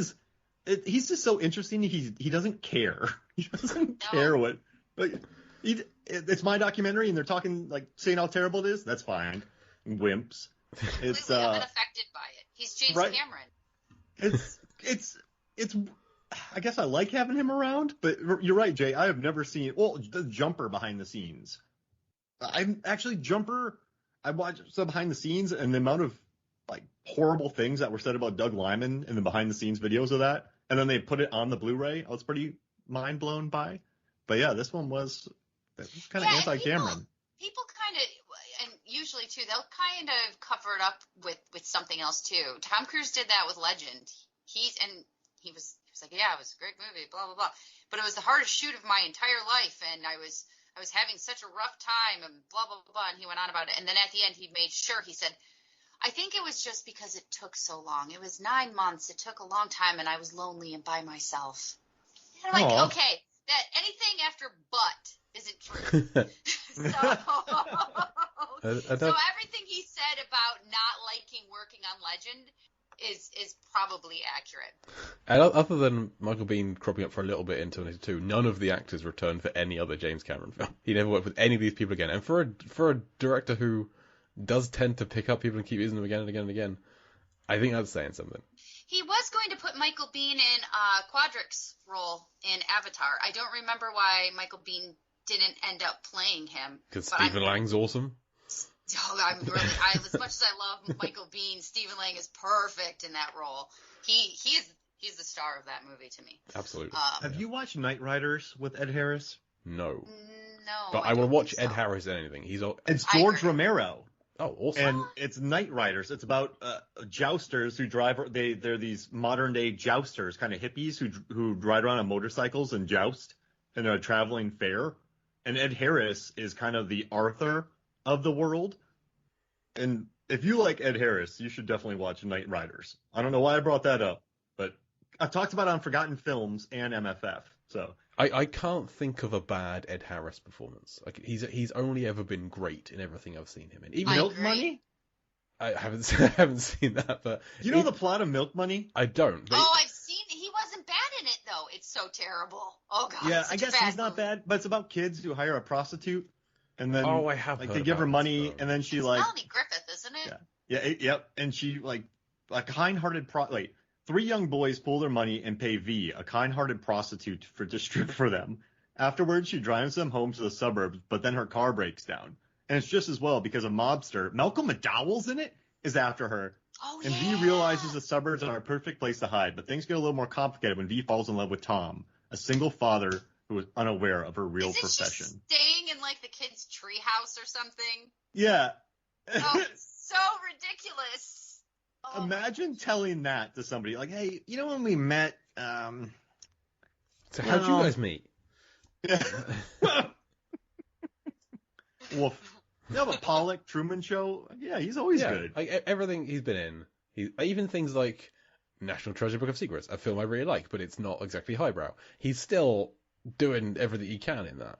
he's just so interesting. He doesn't care. He doesn't care what. Like it's my documentary, and they're talking like saying how terrible it is. That's fine. Wimps. It's unaffected by it. He's James Cameron. It's. I guess I like having him around, but you're right, Jay. I have never seen the Jumper behind the scenes. I'm actually Jumper. I watched some behind the scenes, and the amount of like horrible things that were said about Doug Liman in the behind the scenes videos of that, and then they put it on the Blu-ray. I was pretty mind blown by. But yeah, this one was kind of anti-Cameron. People kind of, and usually too, they'll kind of cover it up with something else too. Tom Cruise did that with Legend. He was like, yeah, it was a great movie, blah blah blah. But it was the hardest shoot of my entire life, and I was having such a rough time, and blah blah blah. And he went on about it, and then at the end, he made sure he said, I think it was just because it took so long. It was 9 months. It took a long time, and I was lonely and by myself. And I'm like, Aw. okay, that anything after but isn't true. So everything he said about not liking working on Legend is probably accurate. And other than Michael Biehn cropping up for a little bit in Terminator 2, none of the actors returned for any other James Cameron film. He never worked with any of these people again. And for a director who does tend to pick up people and keep using them again and again and again, I think that's saying something. He was going to put Michael Biehn in Quadric's role in Avatar. I don't remember why Michael Biehn didn't end up playing him. Because Stephen Lang's awesome. I'm really, as much as I love Michael Biehn, Stephen Lang is perfect in that role. He's the star of that movie to me. Absolutely. Have you watched Knight Riders with Ed Harris? No. No. But I will watch Ed Harris in anything. It's George Romero. Oh, awesome. And it's Knight Riders. It's about jousters who drive. They're these modern day jousters, kind of hippies who ride around on motorcycles and joust in a traveling fair. And Ed Harris is kind of the Arthur of the world. And if you like Ed Harris, you should definitely watch Knight Riders. I don't know why I brought that up, but I've talked about it on Forgotten Films and MFF. So I can't think of a bad Ed Harris performance. Like he's only ever been great in everything I've seen him in. Even Milk Money? I haven't seen that, but You know the plot of Milk Money? I don't. But I've seen. He wasn't bad in it though. It's so terrible. Oh god. Yeah, such I a guess bad he's not movie. bad, but it's about kids who hire a prostitute, and then I have like heard they give her about money, this, and then she It's like Melanie Griffith, isn't it? yep, and she like a kind-hearted three young boys pull their money and pay V, a kind-hearted prostitute, to strip for them. Afterwards, she drives them home to the suburbs, but then her car breaks down, and it's just as well because a mobster, Malcolm McDowell's in it, is after her. Oh And yeah. V realizes the suburbs are a perfect place to hide, but things get a little more complicated when V falls in love with Tom, a single father who is unaware of her real Isn't profession. she staying in like the kid's treehouse or something? Yeah. Oh, it's so ridiculous. Oh. Imagine telling that to somebody, like, hey, you know when we met, So how'd you guys meet? Woof. Yeah, but Pollock, Truman Show, yeah, he's always good. Like everything he's been in, even things like National Treasure: Book of Secrets, a film I really like, but it's not exactly highbrow. He's still doing everything he can in that.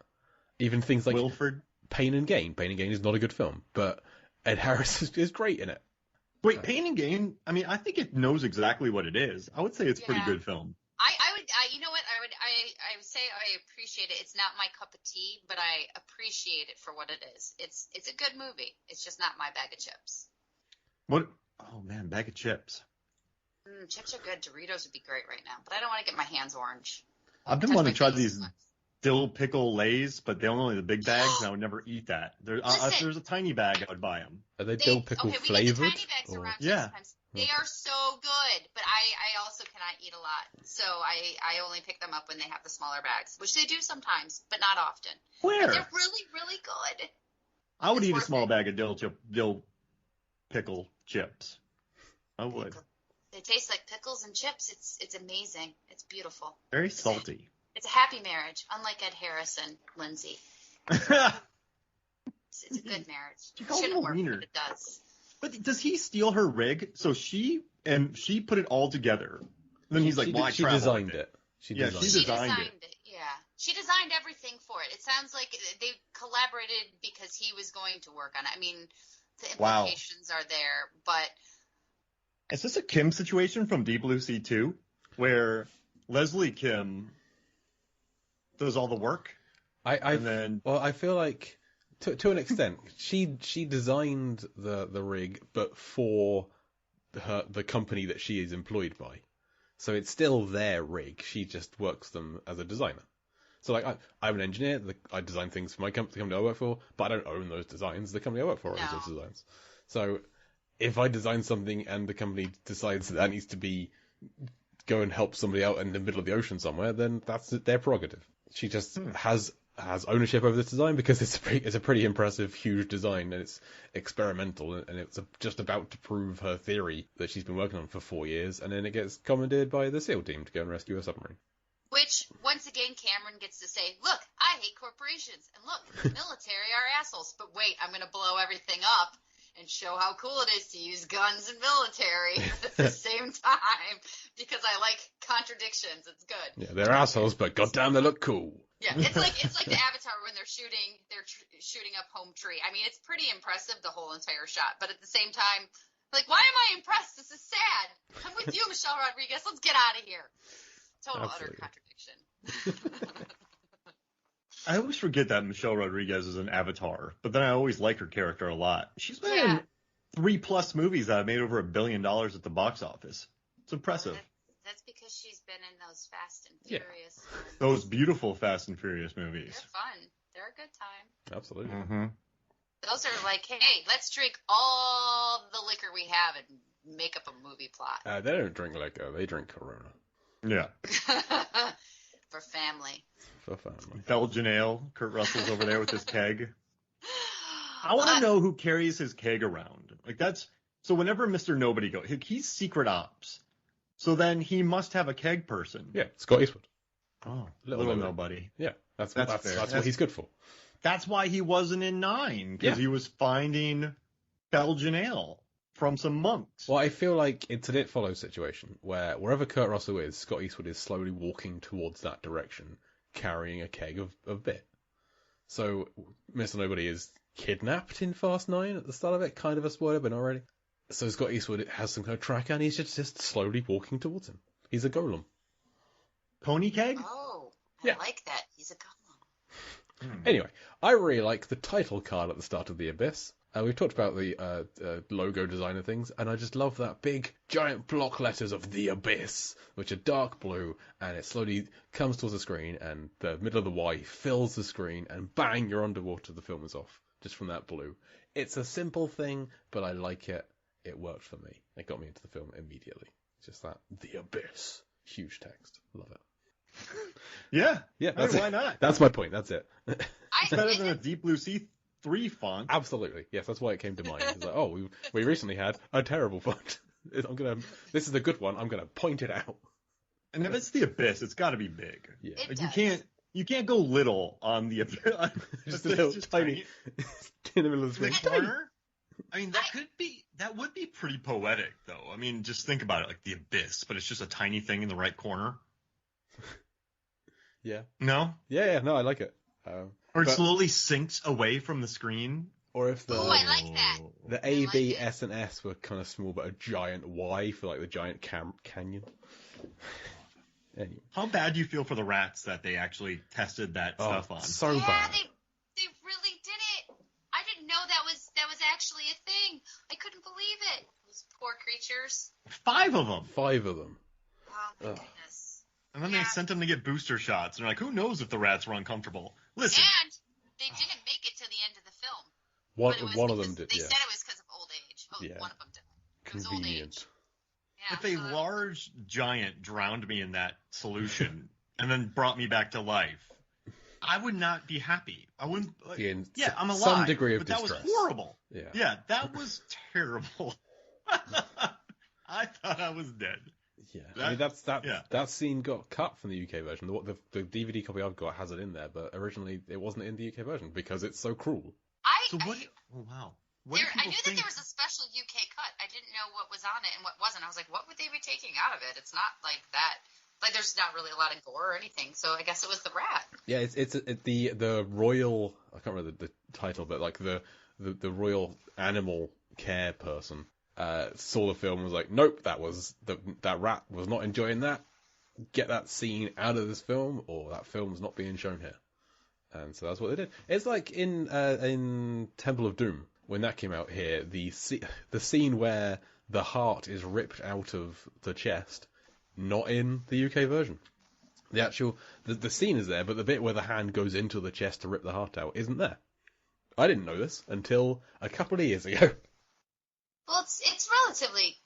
Even things like Wilford. Pain and Gain. Pain and Gain is not a good film, but Ed Harris is great in it. Wait, Pain and Gain, I mean, I think it knows exactly what it is. I would say it's a pretty Yeah. good film. You know what? I would say I appreciate it. It's not my cup of tea, but I appreciate it for what it is. It's a good movie. It's just not my bag of chips. What? Oh, man, bag of chips. Chips are good. Doritos would be great right now, but I don't want to get my hands orange. I've been Touch wanting my to try face these too much. dill pickle Lays, but they're only the big bags, and I would never eat that. If Listen. there's a tiny bag, I would buy them. Are they dill pickle we get the flavored? tiny bags or- around Yeah. sometimes. They are so good, but I also cannot eat a lot, so I only pick them up when they have the smaller bags, which they do sometimes, but not often. But Where? they're really, really good. I would It's eat a worth small it. bag of dill pickle chips. I would. They taste like pickles and chips. It's amazing. It's beautiful. Very salty. It's a happy marriage, unlike Ed Harris and Lindsay. It's a good marriage. She It calls him shouldn't a work, wiener. but it does. But does he steal her rig? So she put it all together. And then he's like, "Why she travel designed with it. She Yeah, designed she it. designed it. Yeah. She designed everything for it. It sounds like they collaborated because he was going to work on it. I mean, the Wow. implications are there, but Is this a Kim situation from Deep Blue Sea 2, where Leslie Kim does all the work, and then I feel like to an extent she designed the rig, but for the company that she is employed by, so it's still their rig. She just works them as a designer. So like I'm an engineer. I design things for the company I work for, but I don't own those designs. The company I work for owns No. those designs. So if I design something and the company decides that needs to be go and help somebody out in the middle of the ocean somewhere, then that's their prerogative. She just has ownership over this design because it's a pretty impressive, huge design, and it's experimental, and it's just about to prove her theory that she's been working on for 4 years, and then it gets commandeered by the SEAL team to go and rescue a submarine. which, once again, Cameron gets to say, look, I hate corporations, and look, the military are assholes, but wait, I'm going to blow everything up. and show how cool it is to use guns and military at the same time because I like contradictions. It's good. Yeah, they're assholes, but goddamn, they look cool. Yeah, it's like the Avatar when they're shooting up Home Tree. I mean, it's pretty impressive, the whole entire shot, but at the same time, like, why am I impressed? This is sad. I'm with you, Michelle Rodriguez. Let's get out of here. Total Absolutely. utter contradiction. I always forget that Michelle Rodriguez is an Avatar, but then I always like her character a lot. She's been in 3+ movies that have made over $1 billion at the box office. It's impressive. That's because she's been in those Fast and Yeah. Furious. Those beautiful Fast and Furious They're movies. fun. They're a good time. Absolutely. Mm-hmm. Those are like, hey, let's drink all the liquor we have and make up a movie plot They don't drink liquor, they drink Corona. Yeah. for family. For family. Belgian ale. Kurt Russell's over there with his keg. I want to know who carries his keg around. Like so whenever Mr. Nobody goes, he's secret ops. So then he must have a keg person. Yeah, Scott Eastwood. Oh, Little little nobody. nobody. Yeah, that's fair. what he's good for. That's why he wasn't in 9, because Yeah. he was finding Belgian ale from some monks. Well, I feel like it's an It Follows situation where wherever Kurt Russell is, Scott Eastwood is slowly walking towards that direction, carrying a keg of beer. So Mr. Nobody is kidnapped in Fast 9 at the start of it, kind of a spoiler, but not really. So Scott Eastwood has some kind of tracker, and he's just slowly walking towards him. He's a golem. Pony keg? Oh, I Yeah. like that. He's a golem. Anyway, I really like the title card at the start of The Abyss. We've talked about the logo design and things, and I just love that big, giant block letters of The Abyss, which are dark blue, and it slowly comes towards the screen, and the middle of the Y fills the screen, and bang, you're underwater, the film is off, just from that blue. It's a simple thing, but I like it. It worked for me. It got me into the film immediately. Just that, The Abyss. Huge text. Love it. Yeah. Yeah, Hey, that's why it. not? That's my point. That's it. It's better than a Deep Blue Sea 3 font. Absolutely. Yes, that's why it came to mind. It's like, oh, we recently had a terrible font. This is the good one. I'm gonna point it out. And if it's The Abyss, it's got to be big. Yeah. It Like, does. you can't go little on The Abyss. Just a little tiny in the middle of the The screen. corner? I mean, that would be pretty poetic, though. I mean, just think about it, like The Abyss, but it's just a tiny thing in the right corner. Yeah. No? Yeah. No, I like it. Or it But- slowly sinks away from the screen. Or if the Ooh, I like that. the I A, like B, it. S, and S were kind of small, but a giant Y for like the giant canyon. Anyway. How bad do you feel for the rats that they actually tested that stuff on? So yeah, bad. they really did it. I didn't know that was actually a thing. I couldn't believe it. Those poor creatures. 5 of them. 5 of them. Oh my Ugh. goodness. And then they Yeah. sent them to get booster shots. And they're like, who knows if the rats were uncomfortable? Listen, And they didn't make it to the end of the film. One But it was of them because did. They Yeah. said it was because of old age. Oh, Yeah. one of them did. It was old Convenient. age. Yeah, if a so- large giant drowned me in that solution and then brought me back to life, I would not be happy. I wouldn't. In Yeah, I'm alive. some degree of but that distress. was horrible. Yeah. Yeah, that was terrible. I thought I was dead. Yeah, I mean yeah. that scene got cut from the UK version. The DVD copy I've got has it in there, but originally it wasn't in the UK version because it's so cruel. So what? Oh wow. What do I people knew that think? there was a special UK cut. I didn't know what was on it and what wasn't. I was like, what would they be taking out of it? It's not like that. Like, there's not really a lot of gore or anything. So I guess it was the rat. Yeah, it's the royal. I can't remember the title, but like the royal animal care person saw the film and was like, nope, that rat was not enjoying that. Get that scene out of this film, or that film's not being shown here. And so that's what they did. It's like in Temple of Doom when that came out here. The scene where the heart is ripped out of the chest, not in the UK version. The actual the scene is there, but the bit where the hand goes into the chest to rip the heart out isn't there. I didn't know this until a couple of years ago. Well, it's relatively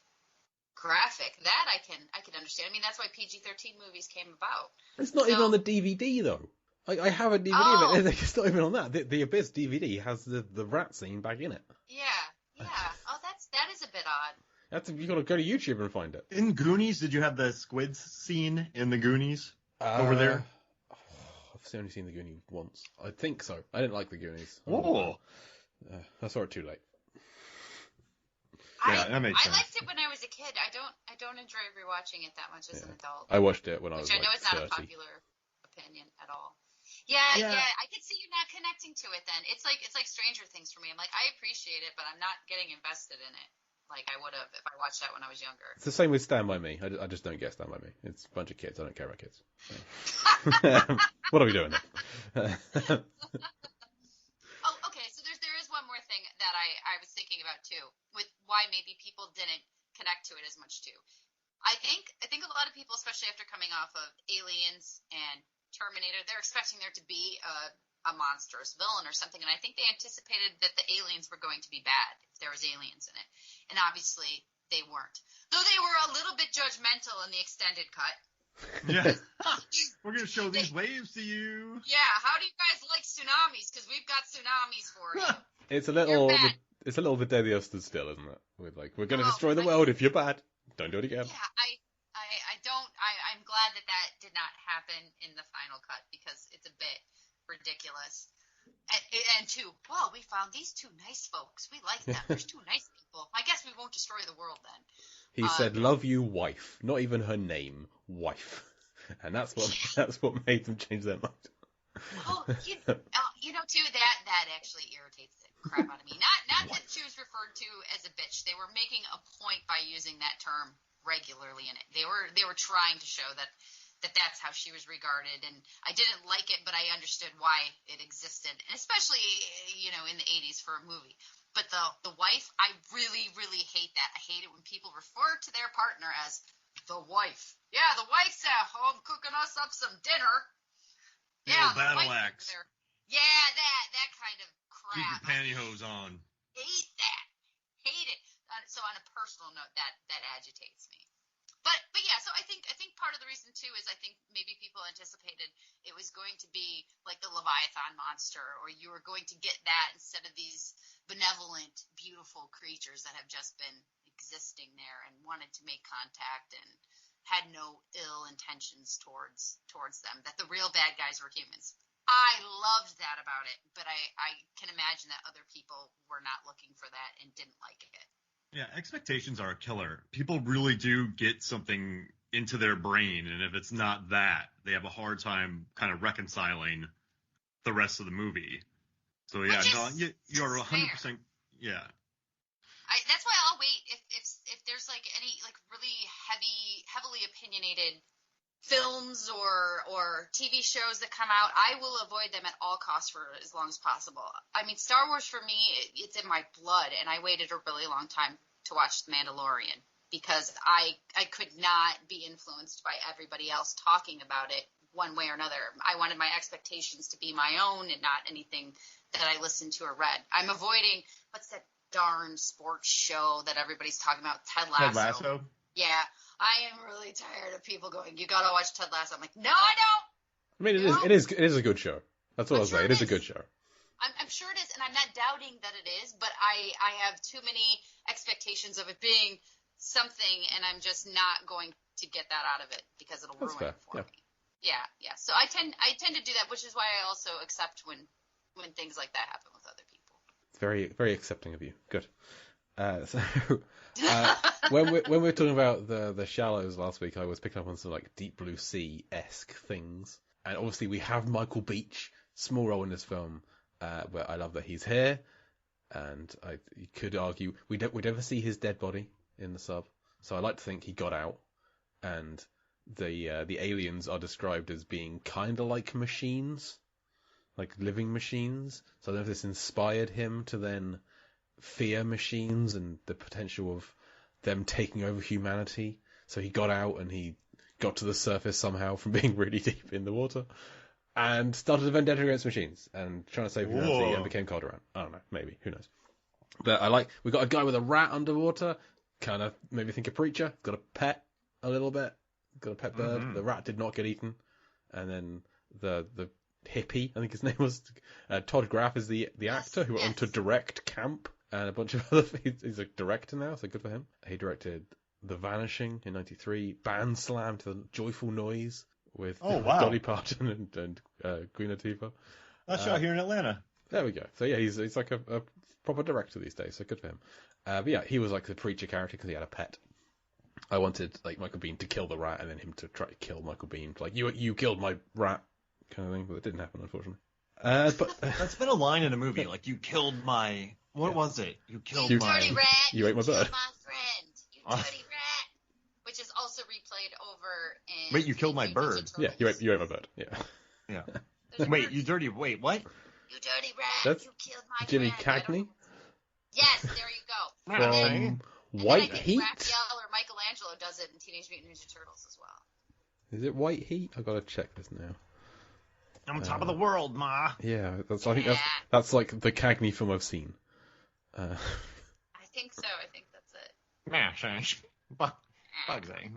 graphic. That I can understand. I mean, that's why PG-13 movies came about. It's not even on the DVD though. I have a DVD of it. It's not even on that. The Abyss DVD has the rat scene back in it. Yeah. Oh, that is a bit odd. You got to go to YouTube and find it. In Goonies, did you have the squids scene in the Goonies over there? I've only seen the Goonies once. I think so. I didn't like the Goonies. Whoa. I saw it too late. Yeah, that makes I sense. liked it when I was a kid. I don't enjoy rewatching it that much as an adult. I watched it when I was Which I know like is not 30. a popular opinion at all. Yeah, I could see you not connecting to it then. It's like Stranger Things for me. I'm like, I appreciate it, but I'm not getting invested in it like I would have if I watched that when I was younger. It's the same with Stand By Me. I just don't get Stand By Me. It's a bunch of kids. I don't care about kids. What are we doing there? Oh, okay. So there is one more thing that I was thinking about too, with why maybe people didn't connect to it as much too. I think a lot of people, especially after coming off of Aliens and Terminator, they're expecting there to be a monstrous villain or something, and I think they anticipated that the aliens were going to be bad if there was aliens in it, and obviously they weren't. Though they were a little bit judgmental in the extended cut. Yeah. We're going to show these waves to you. Yeah, how do you guys like tsunamis? Because we've got tsunamis for you. It's a little You're bad. it's a little the day the Earth stood still, isn't it? With like, we're going to destroy the world if you're bad. Don't do it again. Yeah, I'm glad that did not happen in the final cut because it's a bit ridiculous. And two, well, we found these two nice folks. We like them. There's two nice people. I guess we won't destroy the world then. He said, "Love you, wife." Not even her name, wife. And that's what made them change their mind. Oh, you know too, that actually irritates the crap out of me. Not that she was referred to as a bitch. They were making a point by using that term regularly in it. They were trying to show that's how she was regarded, and I didn't like it, but I understood why it existed, and especially in the 80s for a movie. But the wife, I really, really hate that. I hate it when people refer to their partner as the wife. Yeah, the wife's at home cooking us up some dinner. Yeah, the battle wife axe. over there. Yeah, that kind of crap. Keep your pantyhose on. Hate that. Hate it. So on a personal note, that agitates me. But yeah, so I think part of the reason too is I think maybe people anticipated it was going to be like the Leviathan monster, or you were going to get that instead of these benevolent, beautiful creatures that have just been existing there and wanted to make contact and had no ill intentions towards them. That the real bad guys were humans. I loved that about it, but I can imagine that other people were not looking for that and didn't like it. Yeah, expectations are a killer. People really do get something into their brain, and if it's not that, they have a hard time kind of reconciling the rest of the movie. So yeah, you're 100%. Yeah. That's why I'll wait if there's like any like really heavily opinionated films or TV shows that come out, I will avoid them at all costs for as long as possible. I mean, Star Wars for me, it's in my blood, and I waited a really long time to watch The Mandalorian because I could not be influenced by everybody else talking about it one way or another. I wanted my expectations to be my own and not anything that I listened to or read. I'm avoiding, what's that darn sports show that everybody's talking about, Ted Lasso. Ted Lasso? Yeah, I am really tired of people going, you gotta watch Ted Lasso. I'm like, no, I don't. I mean, it is a good show. That's what I'll say. It is a good show. I'm sure it is, and I'm not doubting that it is, but I have too many expectations of it being something, and I'm just not going to get that out of it because it'll ruin it for me. Yeah. So I tend to do that, which is why I also accept when things like that happen with other people. It's very, very accepting of you. Good. When we were talking about the Shallows last week, I was picking up on some like Deep Blue Sea-esque things, and obviously we have Michael Beach, small role in this film, where I love that he's here, and you could argue we'd never see his dead body in the sub, so I like to think he got out, and the aliens are described as being kind of like machines, like living machines. So I don't know if this inspired him to then fear machines and the potential of them taking over humanity. So he got out and he got to the surface somehow from being really deep in the water and started a vendetta against machines and trying to save humanity and became Calderon. I don't know, maybe, who knows. But we got a guy with a rat underwater, kind of made me think of Preacher, got a pet a little bit, got a pet bird. Mm-hmm. The rat did not get eaten. And then the hippie, I think his name was, Todd Graff is the actor who went on to direct Camp and a bunch of other things. He's a director now, so good for him. He directed The Vanishing in '93, Band Slam to the Joyful Noise with Dolly Parton and Queen Latifah. That's shot here in Atlanta. There we go. So yeah, he's like a proper director these days. So good for him. But yeah, he was like the preacher character because he had a pet. I wanted like Michael Biehn to kill the rat and then him to try to kill Michael Biehn. Like you killed my rat kind of thing, but it didn't happen unfortunately. But That's been a line in a movie. Like, you killed my. What was it? You killed You my. dirty rat. You ate my killed bird. my friend. You dirty rat. Which is also replayed over in. Wait, you killed my Teenage Mutant bird. Ninja Yeah, Turtles. you ate my bird. Yeah. Yeah. There's a Wait, bird. you dirty. Wait, what? You dirty rat. That's you killed my Jimmy friend. I don't Cagney know. Yes, there you go. From And then White I think Heat. Raphael or Michelangelo does it in Teenage Mutant Ninja Turtles as well. Is it White Heat? I gotta check this now. I'm on top of the world, ma. Yeah, I think that's like the Cagney film I've seen. I think so. I think that's it. Mash. Bugsy.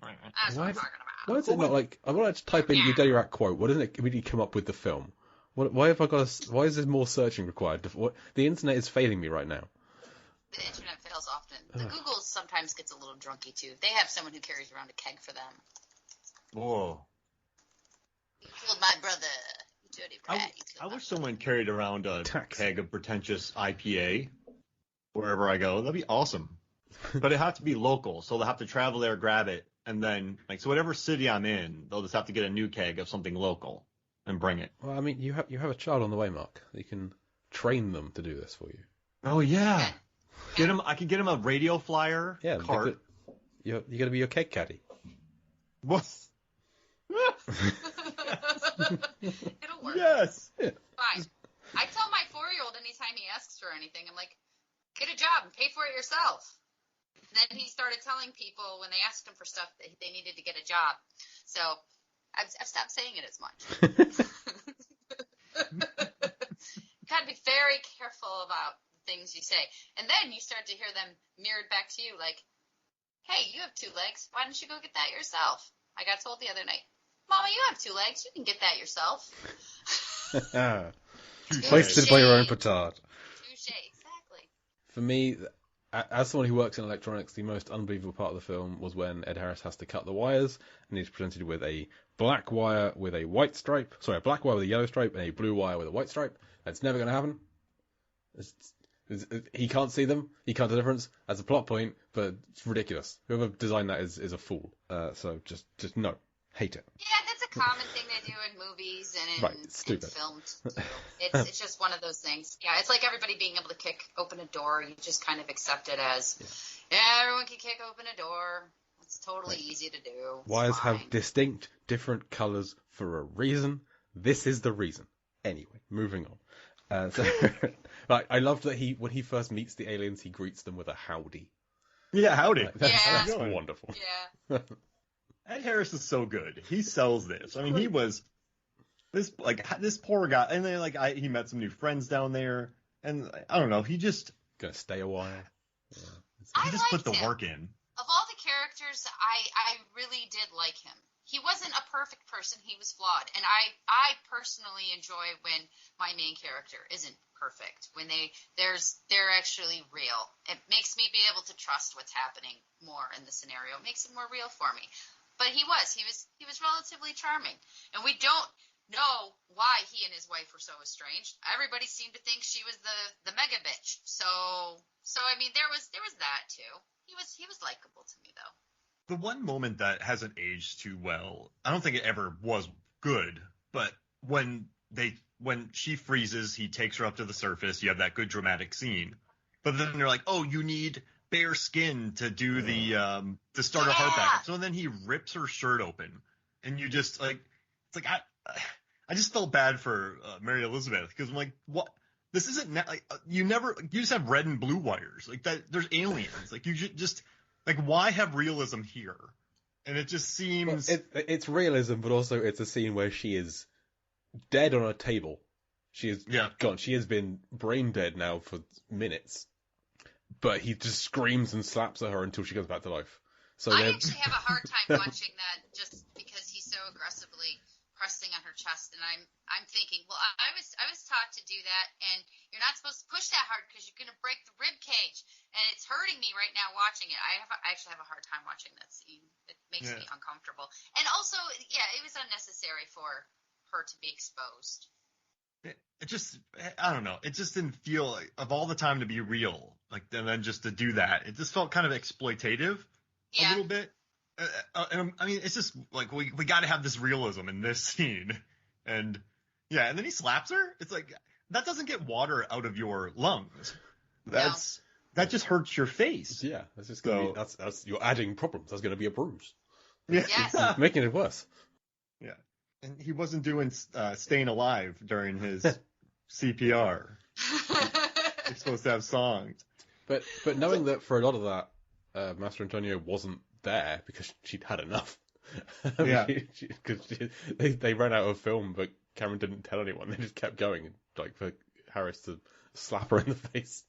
That's what Why I'm is- talking about. Why is it not like I want to type in your Dirty Rat quote? Why doesn't it immediately come up with the film? Why have I got? Why is there more searching required? The internet is failing me right now. The internet fails often. The Google sometimes gets a little drunky too. They have someone who carries around a keg for them. Whoa. You killed my brother. You dirty rat. You killed I my wish someone carried around a Tax. keg of pretentious IPA wherever I go. That'd be awesome. But it has to be local, so they'll have to travel there, grab it, and then so whatever city I'm in, they'll just have to get a new keg of something local and bring it. Well, I mean, you have a child on the way, Mark. You can train them to do this for you. Oh yeah. Yeah. I could get him a radio flyer Yeah, cart. you're gonna be your keg caddy. What? It'll work. Yes. Fine. I tell my 4-year-old anytime he asks for anything, I'm like, get a job and pay for it yourself. Then he started telling people when they asked him for stuff that they needed to get a job. So I've stopped saying it as much. You got to be very careful about the things you say. And then you start to hear them mirrored back to you like, hey, you have 2 legs. Why don't you go get that yourself? I got told the other night, Mama, you have 2 legs. You can get that yourself. Hoisted by your own petard. Touche. Exactly. For me, as someone who works in electronics, the most unbelievable part of the film was when Ed Harris has to cut the wires, and he's presented with a black wire with a white stripe. Sorry, a black wire with a yellow stripe and a blue wire with a white stripe. That's never going to happen. He can't see them. He can't tell the difference as a plot point, but it's ridiculous. Whoever designed that is a fool. So just no. Hate it. Yeah, that's a common thing they do in movies and in, Right, it's stupid. in film too. It's just one of those things. Yeah, it's like everybody being able to kick open a door. You just kind of accept it as, yeah, everyone can kick open a door. It's totally easy to do. It's Wires fine. have distinct, different colours for a reason. This is the reason. Anyway, moving on. Like, I loved that when he first meets the aliens, he greets them with a howdy. Yeah, howdy. Like, that's Yeah. wonderful. Yeah. Ed Harris is so good. He sells this. I mean, he was this poor guy, and then he met some new friends down there, and I don't know. He just Gonna stay a while. Yeah. I put liked the him. work in. Of all the characters, I really did like him. He wasn't a perfect person. He was flawed. And I personally enjoy when my main character isn't perfect, when they're actually real. It makes me be able to trust what's happening more in the scenario. It makes it more real for me. But he was relatively charming. And we don't know why he and his wife were so estranged. Everybody seemed to think she was the mega bitch. So I mean there was that too. He was likable to me though. The one moment that hasn't aged too well, I don't think it ever was good, but when she freezes, he takes her up to the surface. You have that good dramatic scene, but then they're like, "Oh, you need bare skin to do to start her heart back up." So then he rips her shirt open, and you just I just felt bad for Mary Elizabeth because I'm like, what? This isn't you just have red and blue wires like that. There's aliens like you just. Like, why have realism here? And it just seems... Well, it's realism, but also it's a scene where she is dead on a table. She is gone. She has been brain dead now for minutes. But he just screams and slaps at her until she comes back to life. So I actually have a hard time watching that just because he's so aggressively pressing on her chest, and I'm thinking, well, I was taught to do that, and you're not supposed to push that hard because you're going to break the rib cage, and it's hurting me right now watching it. I actually have a hard time watching that scene. It makes me uncomfortable, and also, yeah, it was unnecessary for her to be exposed. it just, I don't know. It just didn't feel like, of all the time to be real, like, and then just to do that, it just felt kind of exploitative a Yeah. little bit. And I mean, it's just like we got to have this realism in this scene, and yeah, and then he slaps her. It's like that doesn't get water out of your lungs. That just hurts your face. Yeah, that's just gonna So- be, that's you're adding problems. That's gonna be a bruise, Yeah. Yes. making it worse. Yeah. And he wasn't doing Staying Alive during his CPR. He's supposed to have songs. But knowing that for a lot of that, Master Antonio wasn't there because she'd had enough. Yeah. Because they ran out of film, but Cameron didn't tell anyone. They just kept going, like for Harris to slap her in the face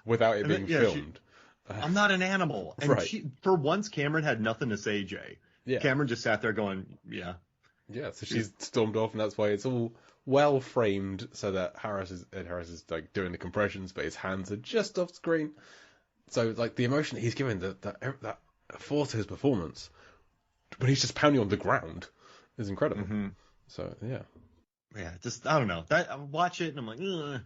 without it And being then, yeah, filmed. I'm not an animal. And Right. for once, Cameron had nothing to say, Jay. Yeah. Cameron just sat there going, yeah. Yeah, so she's stormed off, and that's why it's all well framed so that Harris is like doing the compressions, but his hands are just off screen. So like the emotion he's giving that force to his performance when he's just pounding on the ground is incredible. Mm-hmm. So yeah, Yeah, just, I don't know. I watch it and I'm like, ugh.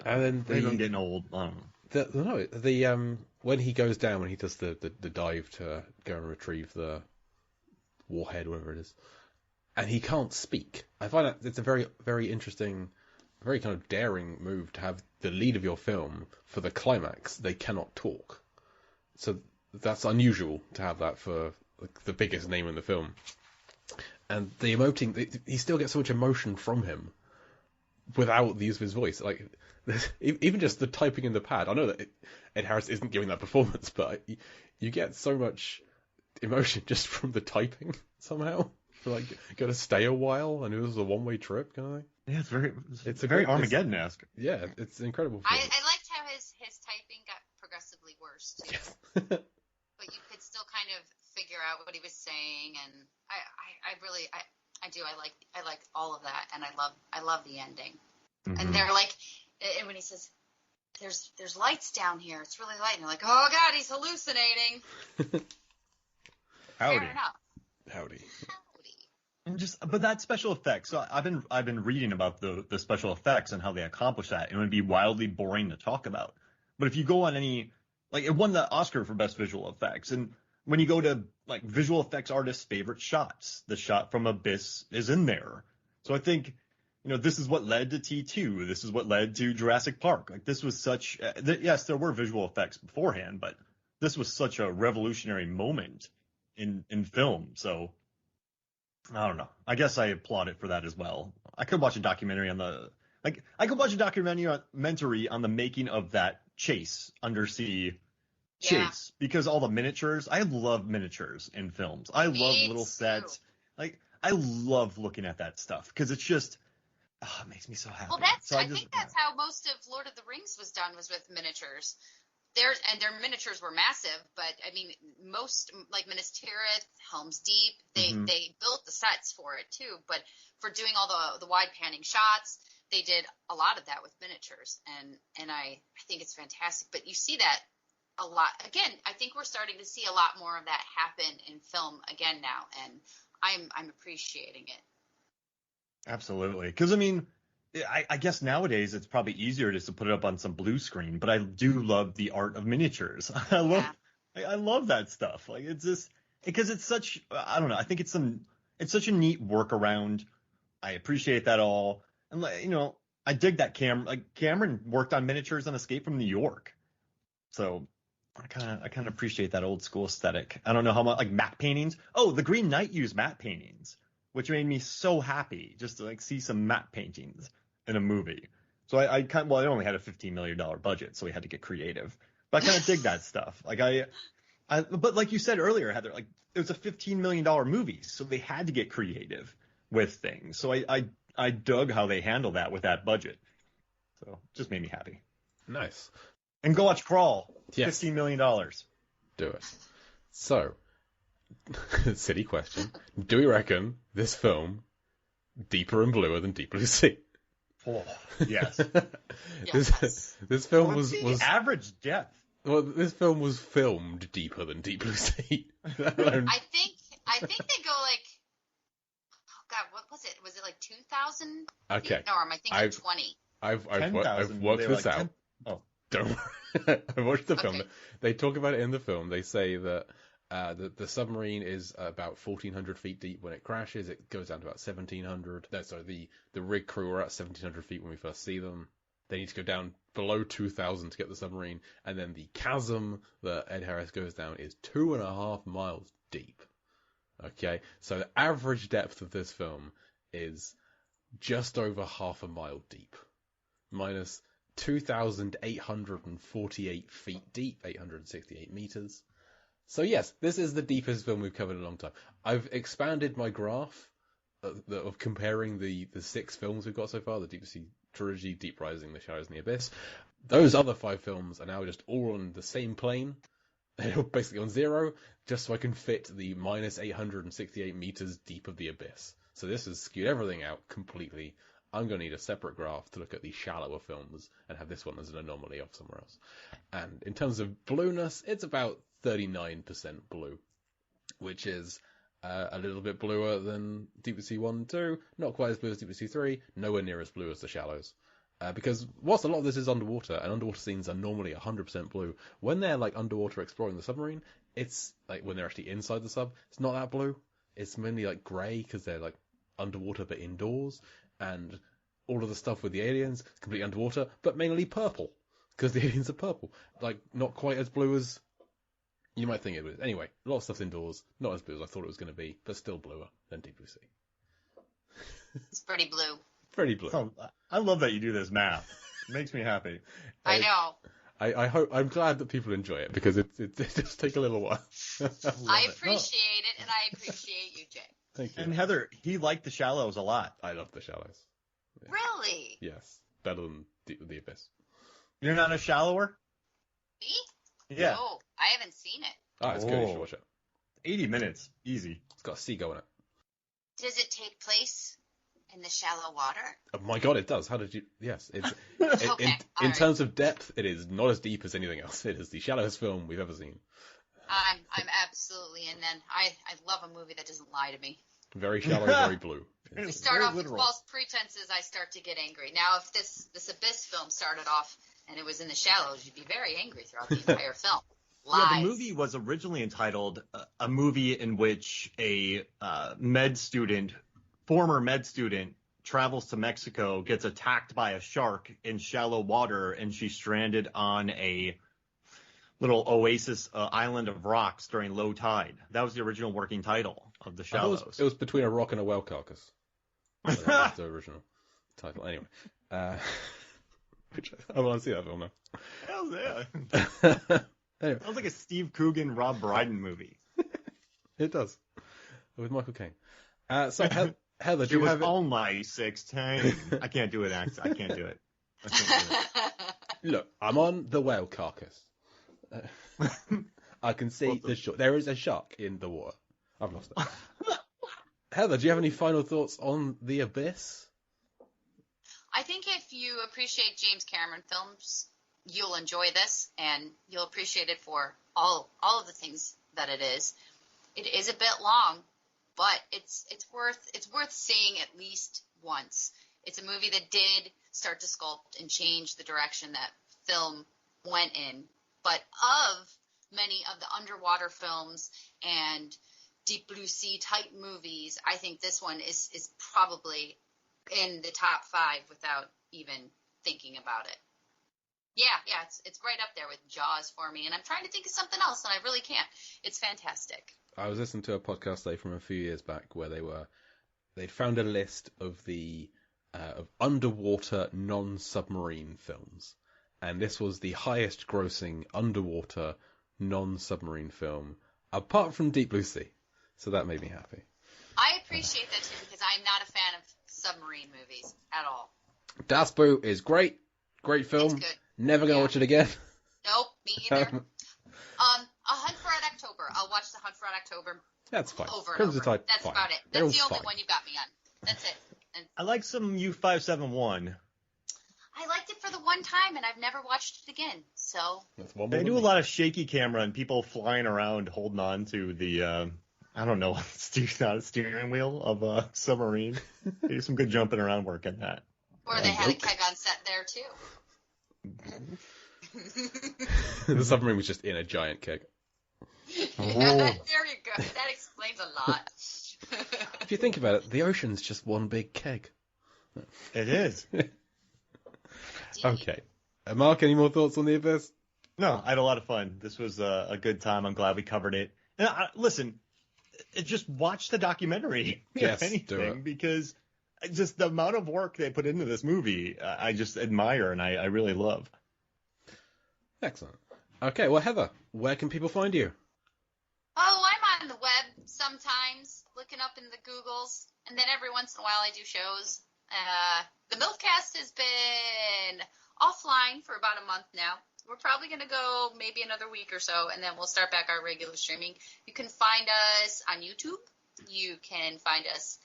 and then Maybe I'm getting old. I don't know. the when he goes down, when he does the dive to go and retrieve the warhead, whatever it is, and he can't speak. I find that it's a very, very interesting, very kind of daring move to have the lead of your film for the climax. They cannot talk, so that's unusual to have that for like, the biggest name in the film. And the emoting, he still gets so much emotion from him without the use of his voice. Like even just the typing in the pad. I know that Ed Harris isn't giving that performance, but you get so much emotion just from the typing somehow. For like, gotta stay a while, and it was a one-way trip, kind of thing. Yeah, It's it's a very great- Armageddon-esque. Yeah, it's incredible. I liked how his typing got progressively worse too, but you could still kind of figure out what he was saying, and I really do. I like all of that, and I love the ending. Mm-hmm. And they're like, and when he says, "There's lights down here. It's really light," and you're like, "Oh God, he's hallucinating." Howdy. Fair enough. Howdy. Howdy. And but that special effects. So I've been reading about the special effects and how they accomplish that. And it would be wildly boring to talk about. But if you go on any, like, it won the Oscar for best visual effects. And when you go to like visual effects artists' favorite shots, the shot from Abyss is in there. So I think, this is what led to T2. This is what led to Jurassic Park. Like, this was such. Yes, there were visual effects beforehand, but this was such a revolutionary moment in film. So I don't know. I guess I applaud it for that as well. I could watch a documentary on the making of that chase, undersea chase, because all the miniatures. I love miniatures in films. I love Me little too. sets. Like, I love looking at that stuff because it's just, it makes me so happy. Well, I think that's how most of Lord of the Rings was done, was with miniatures. Their miniatures were massive, but I mean, most, like Minas Tirith, Helm's Deep, they built the sets for it too. But for doing all the wide panning shots, they did a lot of that with miniatures, and I think it's fantastic. But you see that a lot again. I think we're starting to see a lot more of that happen in film again now, and I'm appreciating it. Absolutely. Because, I mean, I guess nowadays it's probably easier just to put it up on some blue screen, but I do love the art of miniatures. I love that stuff. Like, it's just because it's such, I don't know. I think it's such a neat workaround. I appreciate that all. And, I dig that Cameron worked on miniatures on Escape from New York. So I kind of appreciate that old school aesthetic. I don't know how much, like, matte paintings. Oh, The Green Knight used matte paintings, which made me so happy just to like see some matte paintings in a movie. So I it only had a $15 million budget, so we had to get creative. But I kind of dig that stuff. Like but like you said earlier, Heather, like it was a $15 million movie, so they had to get creative with things. So I dug how they handled that with that budget. So it just made me happy. Nice. And go watch Crawl. Yes. $15 million. Do it. So, silly question. Do we reckon this film deeper and bluer than Deep Blue Sea? Oh, yes. This film What's was the average depth? well, this film was filmed deeper than Deep Blue Sea. Let alone- I think they go like, oh God, what was it? Was it like 2,000. Okay. Or am I thinking 20? I've 10,000. worked They this like out. 10 Oh. Don't worry. I watched the film. Okay. They talk about it in the film. They say that the submarine is about 1,400 feet deep when it crashes. It goes down to about 1,700. No, sorry, the rig crew are at 1,700 feet when we first see them. They need to go down below 2,000 to get the submarine. And then the chasm that Ed Harris goes down is 2.5 miles deep. Okay, so the average depth of this film is just over half a mile deep, minus 2,848 feet deep, 868 meters. So yes, this is the deepest film we've covered in a long time. I've expanded my graph of comparing the 6 films we've got so far, the Deep Sea Trilogy, Deep Rising, The Shadows and the Abyss. Those other 5 films are now just all on the same plane. They're basically on 0, just so I can fit the minus 868 meters deep of the abyss. So this has skewed everything out completely. I'm going to need a separate graph to look at the shallower films and have this one as an anomaly off somewhere else. And in terms of blueness, it's about 39% blue, which is a little bit bluer than Deep Sea 1 and 2, not quite as blue as Deep Sea 3, nowhere near as blue as The Shallows. Because whilst a lot of this is underwater, and underwater scenes are normally 100% blue, when they're like underwater exploring the submarine, it's like when they're actually inside the sub, it's not that blue. It's mainly like grey because they're like underwater but indoors, and all of the stuff with the aliens is completely underwater, but mainly purple because the aliens are purple. Like not quite as blue as you might think it was. Anyway, a lot of stuff's indoors, not as blue as I thought it was going to be, but still bluer than Deep Blue Sea. It's pretty blue. Pretty blue. Oh, I love that you do this math. It makes me happy. I know. I'm glad that people enjoy it because it does take a little while. I appreciate it, and I appreciate you, Jay. Thank you. And Heather, he liked The Shallows a lot. I love The Shallows. Yeah. Really? Yes, better than the Abyss. You're not a shallower? Me? Yeah. No, I haven't seen it. Oh, it's good. You should watch it. 80 minutes. Easy. It's got a seagull in it. Does it take place in the shallow water? Oh my god, it does. How did you? Yes, it's Okay, in all right. terms of depth, it is not as deep as anything else. It is the shallowest film we've ever seen. I'm absolutely in then. I love a movie that doesn't lie to me. Very shallow, very blue. We It's start very off with literal. false pretenses, I start to get angry. Now, if this Abyss film started off and it was in the shallows, you'd be very angry throughout the entire film. Lies. Yeah, the movie was originally entitled a movie in which a former med student, travels to Mexico, gets attacked by a shark in shallow water, and she's stranded on a little oasis island of rocks during low tide. That was the original working title of The I thought Shallows. it was between a rock and a whale carcass. That was the original title. Anyway, which I want to see that film now. Hell yeah. Anyway, Sounds like a Steve Coogan, Rob Brydon movie. it does with Michael Caine. So Heather, It do you was have it? on my 16. I can't do it, Axe. I can't do it. I can't do it. Look, I'm on the whale carcass. I can see the shark. There is a shark in the water. I've lost it. Heather, do you have any final thoughts on The Abyss? I think if you appreciate James Cameron films, you'll enjoy this, and you'll appreciate it for all of the things that it is. It is a bit long, but it's worth seeing at least once. It's a movie that did start to sculpt and change the direction that film went in. But of many of the underwater films and deep blue sea type movies, I think this one is probably in the top 5 without even thinking about it. Yeah, it's right up there with Jaws for me, and I'm trying to think of something else, and I really can't. It's fantastic. I was listening to a podcast from a few years back where they'd found a list of the of underwater non-submarine films, and this was the highest grossing underwater non-submarine film apart from Deep Blue Sea. So that made me happy. I appreciate that too, because I'm not a fan of submarine movies at all. Das Boot is great film. It's good. Never gonna Yeah. watch it again. Nope, me either. A Hunt for Red October. I'll watch The Hunt for Red October That's fine. over and Crimson over. Tide, That's fine. about it. They're That's the all only fine. one you got me on. That's it. And I like some U571. I liked it for the one time, and I've never watched it again. So That's one more They than do a me. lot of shaky camera and people flying around holding on to the I don't know, not a steering wheel of a submarine. They do some good jumping around work in that. Or they had a keg on set there too. The submarine was just in a giant keg. Yeah, there you go. That explains a lot. If you think about it, the ocean's just one big keg. It is. Okay. Mark, any more thoughts on The Abyss? No, I had a lot of fun. This was a good time. I'm glad we covered it. And listen, just watch the documentary, Yes, if do anything, it. because just the amount of work they put into this movie, I just admire and I really love. Excellent. Okay, well, Heather, where can people find you? Oh, I'm on the web sometimes, looking up in the Googles, and then every once in a while I do shows. The Milfcast has been offline for about a month now. We're probably going to go maybe another week or so, and then we'll start back our regular streaming. You can find us on YouTube. You can find us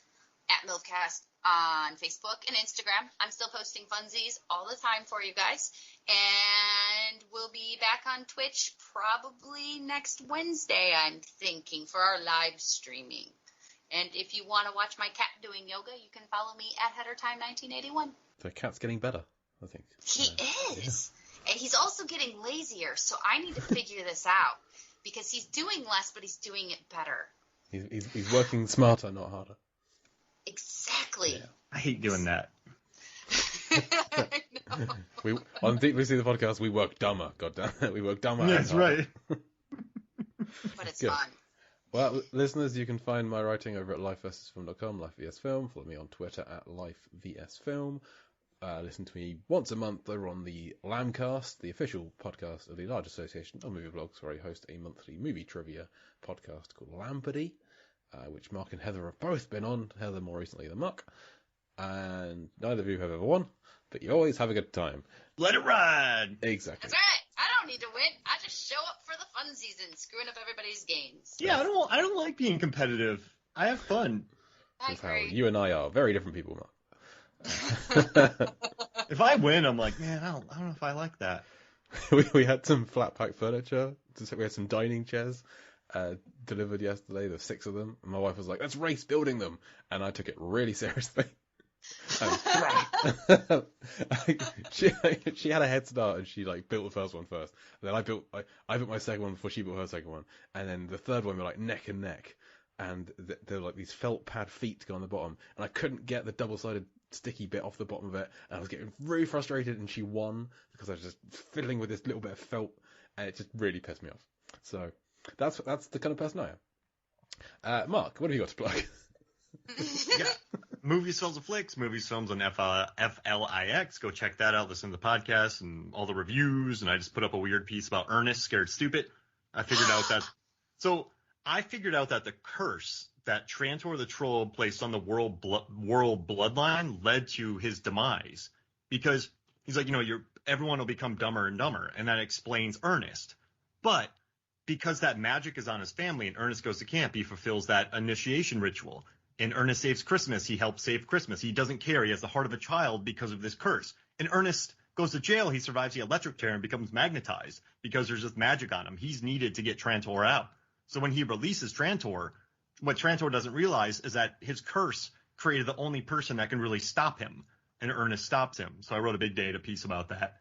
at Milfcast on Facebook and Instagram. I'm still posting funsies all the time for you guys. And we'll be back on Twitch probably next Wednesday, I'm thinking, for our live streaming. And if you want to watch my cat doing yoga, you can follow me at HeaderTime1981. The cat's getting better, I think. He is. Yeah. And he's also getting lazier, so I need to figure this out. Because he's doing less, but he's doing it better. He's working smarter, not harder. Exactly. Yeah. I hate doing that. On Deep Blue Sea the podcast, we work dumber. God damn it, we work dumber. Yeah, that's right. But it's Good. fun. Well, listeners, you can find my writing over at lifevsfilm.com, LifeVSFilm. Follow me on Twitter at LifeVSFilm. Listen to me once a month over on the Lambcast, the official podcast of the large association of movie blogs, where I host a monthly movie trivia podcast called Lampardy, which Mark and Heather have both been on, Heather more recently than Mark. And neither of you have ever won, but you always have a good time. Let it ride. Exactly. That's right. I don't need to win. I just show up for the funsies and screwing up everybody's games. Yeah, I don't like being competitive. I have fun. I That's how agree. you and I are very different people, Mark. If I win, I'm like, man, I don't know if I like that. we had some flat pack furniture. We had some dining chairs delivered yesterday. There's 6 of them. And my wife was like, "Let's race building them," and I took it really seriously. she had a head start and she like built the first one first. And then I built my second one before she built her second one. And then the third one were like neck and neck. And there were like these felt pad feet to go on the bottom. And I couldn't get the double-sided sticky bit off the bottom of it. And I was getting really frustrated, and she won because I was just fiddling with this little bit of felt, and it just really pissed me off. So that's the kind of person I am. Mark, what have you got to plug? Yeah. Movies, Films, and Flicks. Movies, Films on FLIX. Go check that out. Listen to the podcast and all the reviews. And I just put up a weird piece about Ernest, Scared Stupid. I figured out that the curse that Trantor the Troll placed on the world bloodline led to his demise, because he's like, everyone will become dumber and dumber, and that explains Ernest. But because that magic is on his family and Ernest goes to camp, he fulfills that initiation ritual. And Ernest saves Christmas. He helps save Christmas. He doesn't care. He has the heart of a child because of this curse. And Ernest goes to jail. He survives the electric tear and becomes magnetized because there's just magic on him. He's needed to get Trantor out. So when he releases Trantor, what Trantor doesn't realize is that his curse created the only person that can really stop him. And Ernest stops him. So I wrote a big data piece about that.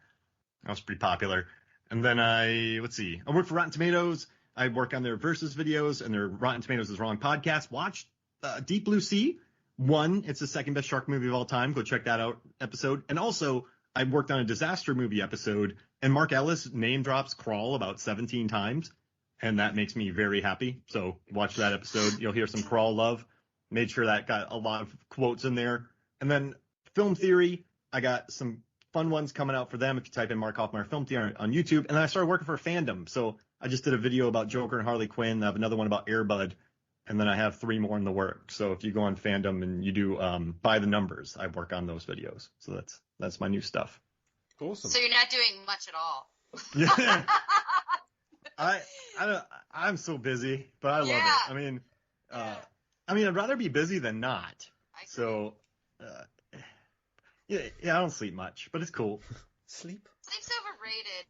That was pretty popular. And then I work for Rotten Tomatoes. I work on their Versus videos and their Rotten Tomatoes is Wrong podcast. Watch Deep Blue Sea. It's the second best shark movie of all time. Go check that out episode. And also, I worked on a disaster movie episode, and Mark Ellis name drops Crawl about 17 times. And that makes me very happy. So watch that episode. You'll hear some Crawl love. Made sure that got a lot of quotes in there. And then Film Theory, I got some fun ones coming out for them if you type in Mark Hoffmeyer Film Theory on YouTube. And then I started working for Fandom. So I just did a video about Joker and Harley Quinn. I have another one about Air Bud. And then I have 3 more in the work. So if you go on Fandom and you do By the Numbers, I work on those videos. So that's my new stuff. Awesome. So you're not doing much at all. Yeah. I'm so busy, but I love it. I mean, I'd rather be busy than not. So, I don't sleep much, but it's cool. Sleep? Sleep's overrated.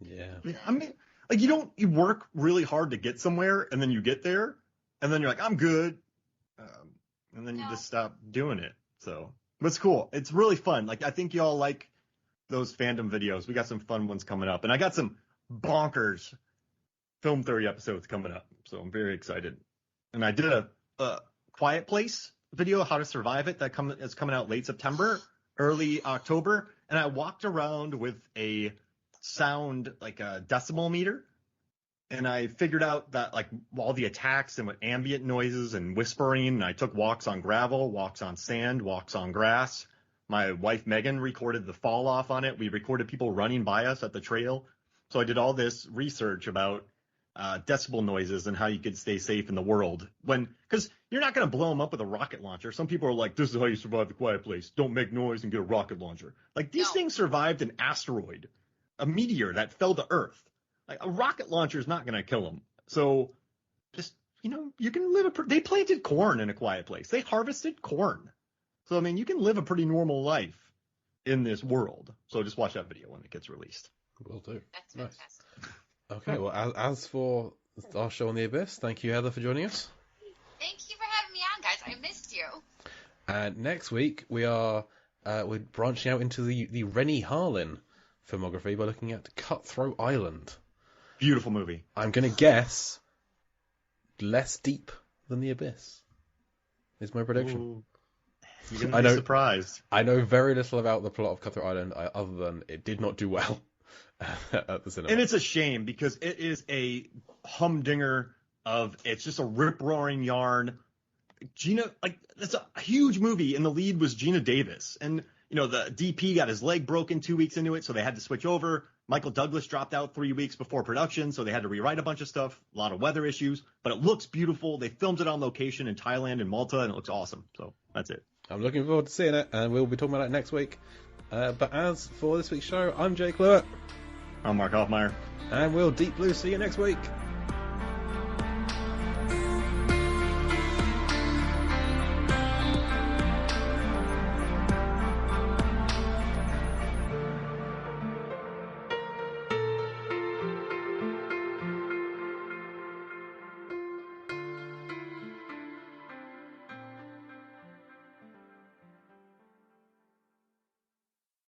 Yeah. I mean, like you work really hard to get somewhere, and then you get there, and then you're like, I'm good, and then you just stop doing it. So, but it's cool. It's really fun. Like, I think y'all like those fandom videos. We got some fun ones coming up, and I got some bonkers film theory episodes coming up. So I'm very excited. And I did a Quiet Place video, how to survive it, is coming out late September, early October. And I walked around with a sound, like a decibel meter. And I figured out that, like, all the attacks and with ambient noises and whispering, and I took walks on gravel, walks on sand, walks on grass. My wife, Megan, recorded the fall off on it. We recorded people running by us at the trail. So I did all this research about decibel noises and how you could stay safe in the world. Because you're not going to blow them up with a rocket launcher. Some people are like, this is how you survive the Quiet Place. Don't make noise and get a rocket launcher. Like, these things survived an asteroid, a meteor that fell to Earth. Like, a rocket launcher is not going to kill them. So just, you can live they planted corn in a Quiet Place. They harvested corn. So, I mean, you can live a pretty normal life in this world. So just watch that video when it gets released. Will do. That's fantastic. Okay, well, as for our show on the Abyss, thank you, Heather, for joining us. Thank you for having me on, guys. I missed you. And next week, we're branching out into the Rennie Harlin filmography by looking at Cutthroat Island. Beautiful movie. I'm going to guess less deep than The Abyss is my prediction. Ooh. You're going to be surprised. I know very little about the plot of Cutthroat Island other than it did not do well at the cinema. And it's a shame because it is a humdinger it's just a rip-roaring yarn. It's a huge movie, and the lead was Gina Davis. And, the DP got his leg broken 2 weeks into it, so they had to switch over. Michael Douglas dropped out 3 weeks before production, so they had to rewrite a bunch of stuff, a lot of weather issues. But it looks beautiful. They filmed it on location in Thailand and Malta, and it looks awesome. So that's it. I'm looking forward to seeing it, and we'll be talking about it next week. But as for this week's show, I'm Jake Lewitt. I'm Mark Hoffmeyer. And we'll Deep Blue see you next week.